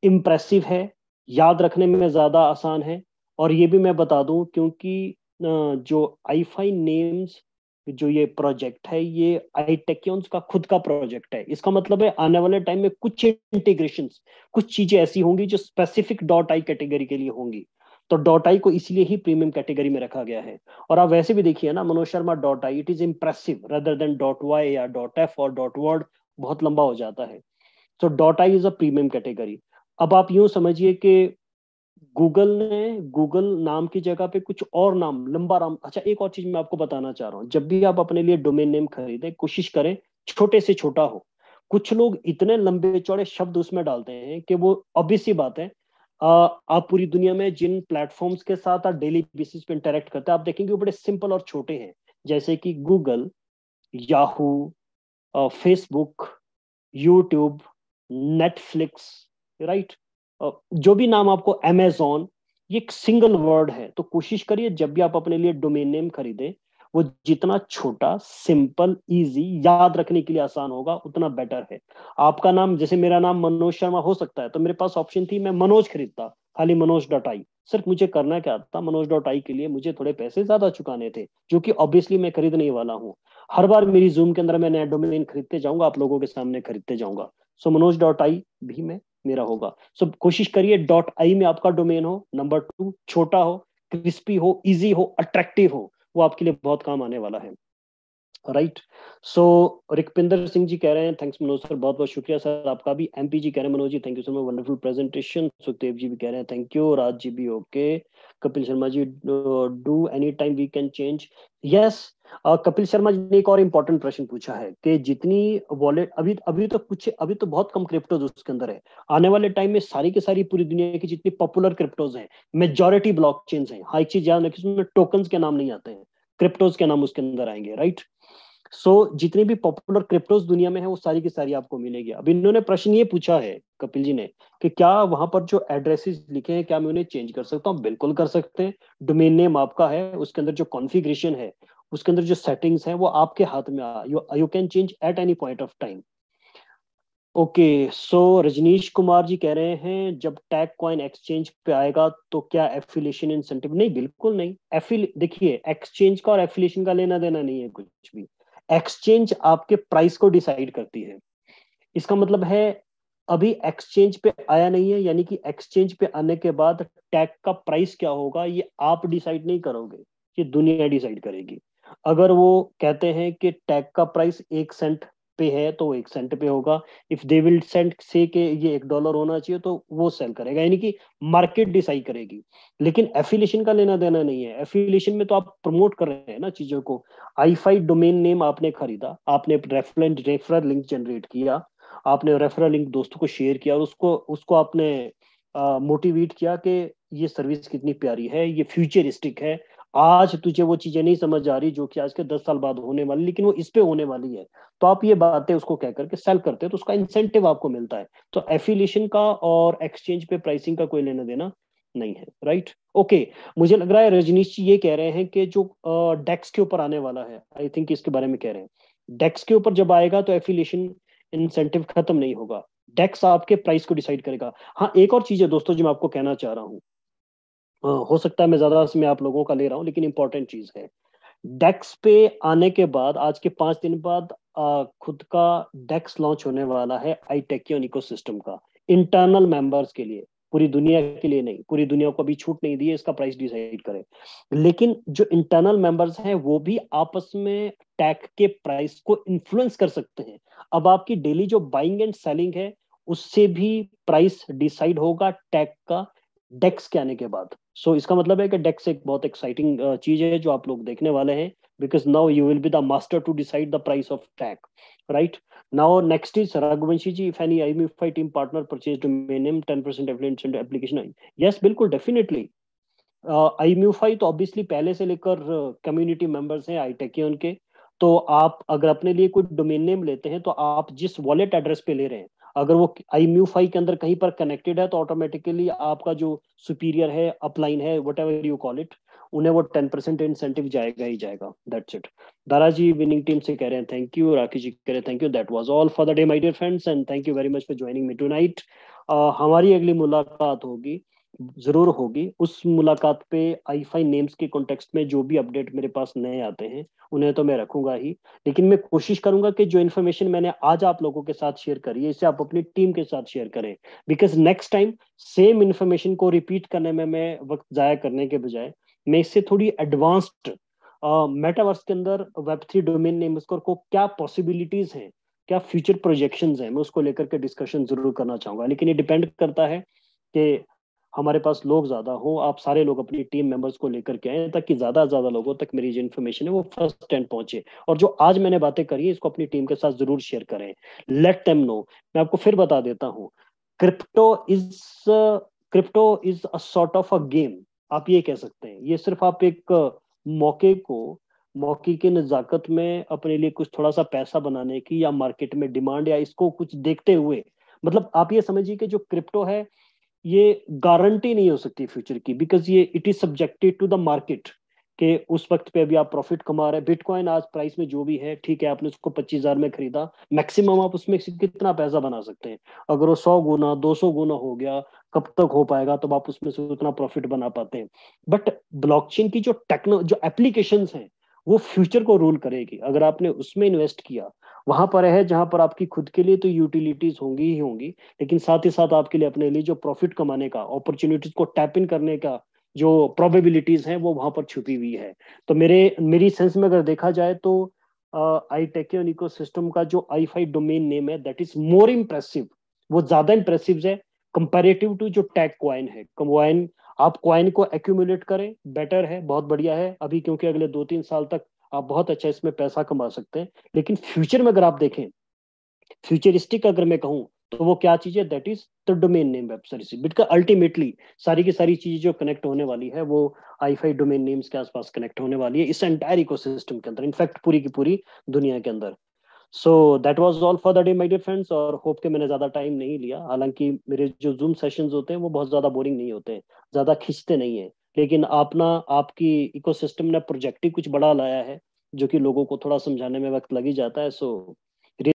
इम्प्रेसिव है, याद रखने में ज्यादा आसान है। और ये भी मैं बता दूं, क्योंकि जो आईफाई नेम्स जो ये प्रोजेक्ट है ये आईटेक्यून्स का खुद का प्रोजेक्ट है। इसका मतलब है आने वाले टाइम में कुछ इंटीग्रेशंस, कुछ चीजें ऐसी होंगी जो स्पेसिफिक डॉट आई कैटेगरी के लिए होंगी। तो डॉट आई को इसलिए ही प्रीमियम कैटेगरी में रखा गया है। और आप वैसे भी देखिए ना, Manoj Sharma dot I, it is impressive rather than dot Y या डॉट एफ और डॉट वर्ड, बहुत लंबा हो जाता है। तो dot I is a premium category. अब आप यूं समझिए कि गूगल ने गूगल नाम की जगह पे कुछ और नाम, लंबा नाम। अच्छा, एक और चीज मैं आपको बताना चाह रहा हूँ, जब भी आप अपने लिए डोमेन नेम खरीदें कोशिश करें छोटे से छोटा हो। कुछ लोग इतने लंबे चौड़े शब्द उसमें डालते हैं कि वो ऑब्वियस सी बात है। आप पूरी दुनिया में जिन प्लेटफॉर्म्स के साथ आप डेली बेसिस पे इंटरेक्ट करते हैं आप देखेंगे वो बड़े सिंपल और छोटे हैं, जैसे कि Google, Yahoo, Facebook, YouTube, Netflix, right, जो भी नाम आपको, अमेजोन, ये एक सिंगल वर्ड है। तो कोशिश करिए जब भी आप अपने लिए डोमेन नेम खरीदें वो जितना छोटा, सिंपल, इजी, याद रखने के लिए आसान होगा उतना बेटर है। आपका नाम, जैसे मेरा नाम मनोज शर्मा हो सकता है, तो मेरे पास ऑप्शन थी मैं मनोज खरीदता, खाली मनोज डॉट आई। सिर्फ मुझे करना क्या था, मनोज डॉट आई के लिए मुझे थोड़े पैसे ज्यादा चुकाने थे, जो कि ऑब्वियसली मैं खरीदने ही वाला हूँ। हर बार मेरी जूम के अंदर मैं नया डोमेन खरीदते जाऊंगा, आप लोगों के सामने खरीदते जाऊंगा। सो मनोज डॉट आई भी मैं मेरा होगा। सो कोशिश करिए डॉट आई में आपका डोमेन हो। नंबर 2, छोटा हो, क्रिस्पी हो, इजी हो, अट्रैक्टिव हो, वो आपके लिए बहुत काम आने वाला है। राइट। सो रिकपिंदर सिंह जी कह रहे हैं थैंक्स मनोज सर, बहुत बहुत शुक्रिया सर आपका भी। एमपी जी कह रहे हैं Manoj ji thank you sir much, wonderful presentation. Sukhdev ji भी कह रहे हैं थैंक यू, राज जी भी okay. Kapil Sharma ji do any time we can change, yes. Kapil Sharma ji ने एक और इम्पोर्टेंट प्रश्न पूछा है कि जितनी वॉलेट अभी अभी तो कुछ, अभी तो बहुत कम क्रिप्टोज उसके अंदर है, आने वाले टाइम में सारी की सारी पूरी दुनिया की जितनी पॉपुलर क्रिप्टोज हैं, मेजॉरिटी ब्लॉकचेन्स हैं। हाँ एक चीज याद रखिए, उसमें टोकन्स के नाम नहीं आते हैं, क्रिप्टोज के नाम उसके अंदर आएंगे। राइट। सो जितनी भी पॉपुलर क्रिप्टोज दुनिया में है वो सारी की सारी आपको मिलेगी। अब इन्होंने प्रश्न ये पूछा है कपिल जी ने कि क्या वहां पर जो एड्रेसेस लिखे हैं क्या मैं उन्हें चेंज कर सकता हूँ? बिल्कुल कर सकते हैं। डोमेन नेम आपका है, उसके अंदर जो कॉन्फ़िगरेशन है, उसके अंदर जो सेटिंग्स है वो आपके हाथ में you can change at any point of time. Okay. So Rajneesh Kumar ji कह रहे हैं जब टैग कॉइन एक्सचेंज पे आएगा तो क्या एफिलिएशन इंसेंटिव? नहीं, बिल्कुल नहीं। एफिल देखिए, एक्सचेंज का और एफिलिएशन का लेना देना नहीं है कुछ भी। एक्सचेंज आपके प्राइस को डिसाइड करती है। इसका मतलब है अभी एक्सचेंज पे आया नहीं है, यानी कि एक्सचेंज पे आने के बाद टैग का प्राइस क्या होगा ये आप डिसाइड नहीं करोगे, ये दुनिया डिसाइड करेगी। अगर वो कहते हैं कि टैग का प्राइस 1 सेंट पे है तो वो 1 सेंट पे होगा। इफ दे विल सेंट से कि ये $1 होना चाहिए तो वो सेल करेगा, यानी कि मार्केट डिसाइड करेगी। लेकिन एफिलिएशन का लेना देना नहीं है। एफिलिएशन में तो आप प्रमोट कर रहे हैं ना चीजों को। आई डोमेन नेम आपने खरीदा, आपने रेफरल लिंक जनरेट किया, आपने रेफरल लिंक दोस्तों को शेयर किया और उसको उसको आपने मोटिवेट किया कि ये सर्विस कितनी प्यारी है, ये फ्यूचरिस्टिक है। आज तुझे वो चीजें नहीं समझ आ रही जो कि आज के 10 साल बाद होने वाली, लेकिन वो इस पे होने वाली है, तो आप ये बातें उसको कह करके सेल करते हैं तो उसका इंसेंटिव आपको मिलता है। तो एफिलिएशन का और एक्सचेंज पे प्राइसिंग का कोई लेना देना नहीं है। राइट। ओके। मुझे लग रहा है रजनीश जी ये कह रहे हैं कि जो डेक्स के ऊपर आने वाला है, आई थिंक इसके बारे में कह रहे हैं। डेक्स के ऊपर जब आएगा तो एफिलिएशन इंसेंटिव खत्म नहीं होगा, डेक्स आपके प्राइस को डिसाइड करेगा। हाँ एक और चीज है दोस्तों जो मैं आपको कहना चाह रहा हूँ, हो सकता है मैं ज्यादा इसमें आप लोगों का ले रहा हूँ लेकिन इंपॉर्टेंट चीज है। डेक्स पे आने के बाद आज के 5 दिन बाद खुद का डेक्स लॉन्च होने वाला है आईटेकियन इकोसिस्टम का, इंटरनल मेंबर्स के लिए, पूरी दुनिया के लिए नहीं। पूरी दुनिया को अभी छूट नहीं दी है इसका प्राइस डिसाइड करे, लेकिन जो इंटरनल मेंबर्स हैं वो भी आपस में टैग के प्राइस को इन्फ्लुएंस कर सकते हैं। अब आपकी डेली जो बाइंग एंड सेलिंग है उससे भी प्राइस डिसाइड होगा टैग का डेक्स के आने के बाद। सो इसका मतलब है कि डेक्स एक बहुत एक्साइटिंग चीज है जो आप लोग देखने वाले हैं, because now you will be the master to decide the price of tag. Right. Now next is Raghuvanshi ji, if any IMUFI team partner purchase domain name 10% affiliate application, yes बिल्कुल डेफिनेटली। IMUFI तो ऑब्वियसली पहले से लेकर community members हैं आईटेकियन के। तो आप अगर अपने लिए कोई डोमेन नेम लेते हैं तो आप जिस वॉलेट एड्रेस पे ले रहे हैं, अगर वो IMUFI के अंदर कहीं पर कनेक्टेड है तो ऑटोमेटिकली आपका जो सुपीरियर है, अपलाइन है, whatever you call it, उन्हें वो 10% इंसेंटिव जाएगा ही जाएगा। That's it. Dara ji winning team से कह रहे हैं थैंक यू, राकेश जी कह रहे हैं thank you. That was all for the day my dear friends and thank you very much for joining me tonight. हमारी अगली मुलाकात होगी, जरूर होगी। उस मुलाकात पे आई नेम्स के कॉन्टेक्स्ट में जो भी अपडेट मेरे पास नए आते हैं उन्हें तो मैं रखूंगा ही, लेकिन मैं कोशिश करूंगा कि जो इन्फॉर्मेशन मैंने आज आप लोगों के साथ शेयर करी है इसे आप अपनी टीम के साथ शेयर करें, because next time same information को रिपीट करने में मैं वक्त जाया करने के बजाय मैं इससे थोड़ी एडवांस्ड मेटावर्स के अंदर Web3 डोमेन नेम को क्या पॉसिबिलिटीज हैं, क्या फ्यूचर प्रोजेक्शंस हैं, मैं उसको लेकर के डिस्कशन जरूर करना चाहूंगा। लेकिन ये डिपेंड करता है कि हमारे पास लोग ज्यादा हो, आप सारे लोग अपनी टीम मेंबर्स को लेकर के आए ताकि ज्यादा से ज्यादा लोगों तक मेरी जो इन्फॉर्मेशन है वो फर्स्ट हैंड पहुंचे, और जो आज मैंने बातें करी है इसको अपनी टीम के साथ जरूर शेयर करें। Let them know. मैं आपको फिर बता देता हूँ, crypto is crypto is a sort of a game, आप ये कह सकते हैं। ये सिर्फ आप एक मौके को, मौके की नजाकत में अपने लिए कुछ थोड़ा सा पैसा बनाने की या मार्केट में डिमांड या इसको कुछ देखते हुए, मतलब आप ये समझिए कि जो क्रिप्टो है ये गारंटी नहीं हो सकती फ्यूचर की, बिकॉज ये it is subjected to the market कि उस वक्त पे अभी आप प्रॉफिट कमा रहे हैं। बिटकॉइन आज प्राइस में जो भी है ठीक है, आपने उसको 25,000 में खरीदा, मैक्सिमम आप उसमें से कितना पैसा बना सकते हैं? अगर वो 100 गुना 200 गुना हो गया, कब तक हो पाएगा तब आप उसमें से उतना प्रॉफिट बना पाते हैं? बट ब्लॉकचेन की जो टेक्नो जो एप्लीकेशंस हैं वो फ्यूचर को रूल करेगी। अगर आपने उसमें इन्वेस्ट किया, वहां पर है जहां पर आपकी खुद के लिए तो यूटिलिटीज होंगी ही होंगी, लेकिन साथ ही साथ आपके लिए अपने लिए जो प्रॉफिट कमाने का, अपॉर्चुनिटीज को टैप इन करने का जो प्रोबेबिलिटीज हैं वो वहां पर छुपी हुई है। तो मेरी सेंस में अगर देखा जाए तो आई टेकियन इकोसिस्टम का जो आई फाई डोमेन नेम है दैट इज मोर इम्प्रेसिव, वो ज्यादा इम्प्रेसिव है कंपेरेटिव टू जो टैग क्वाइन है। क्वाइन, आप क्वाइन को एक्यूमुलेट करें, बेटर है, बहुत बढ़िया है अभी, क्योंकि अगले 2-3 साल तक आप बहुत अच्छा इसमें पैसा कमा सकते हैं। लेकिन फ्यूचर में अगर आप देखें, फ्यूचरिस्टिक अगर मैं कहूँ, तो वो क्या चीज है, that is the domain name web service. Because ultimately सारी की सारी चीजें जो कनेक्ट होने वाली है वो आई फाई डोमेन नेम्स के आसपास कनेक्ट होने वाली है इस एंटायर इकोसिस्टम के अंदर, इनफैक्ट पूरी की पूरी दुनिया के अंदर। So that was all for the day my dear friends, और होप के मैंने ज्यादा टाइम नहीं लिया। हालांकि मेरे जो जूम सेशंस होते हैं वो बहुत ज्यादा बोरिंग नहीं होते हैं, ज्यादा खींचते नहीं है। लेकिन आपकी इकोसिस्टम ने प्रोजेक्ट ही कुछ बड़ा लाया है जो कि लोगों को थोड़ा समझाने में वक्त लग ही जाता है। सो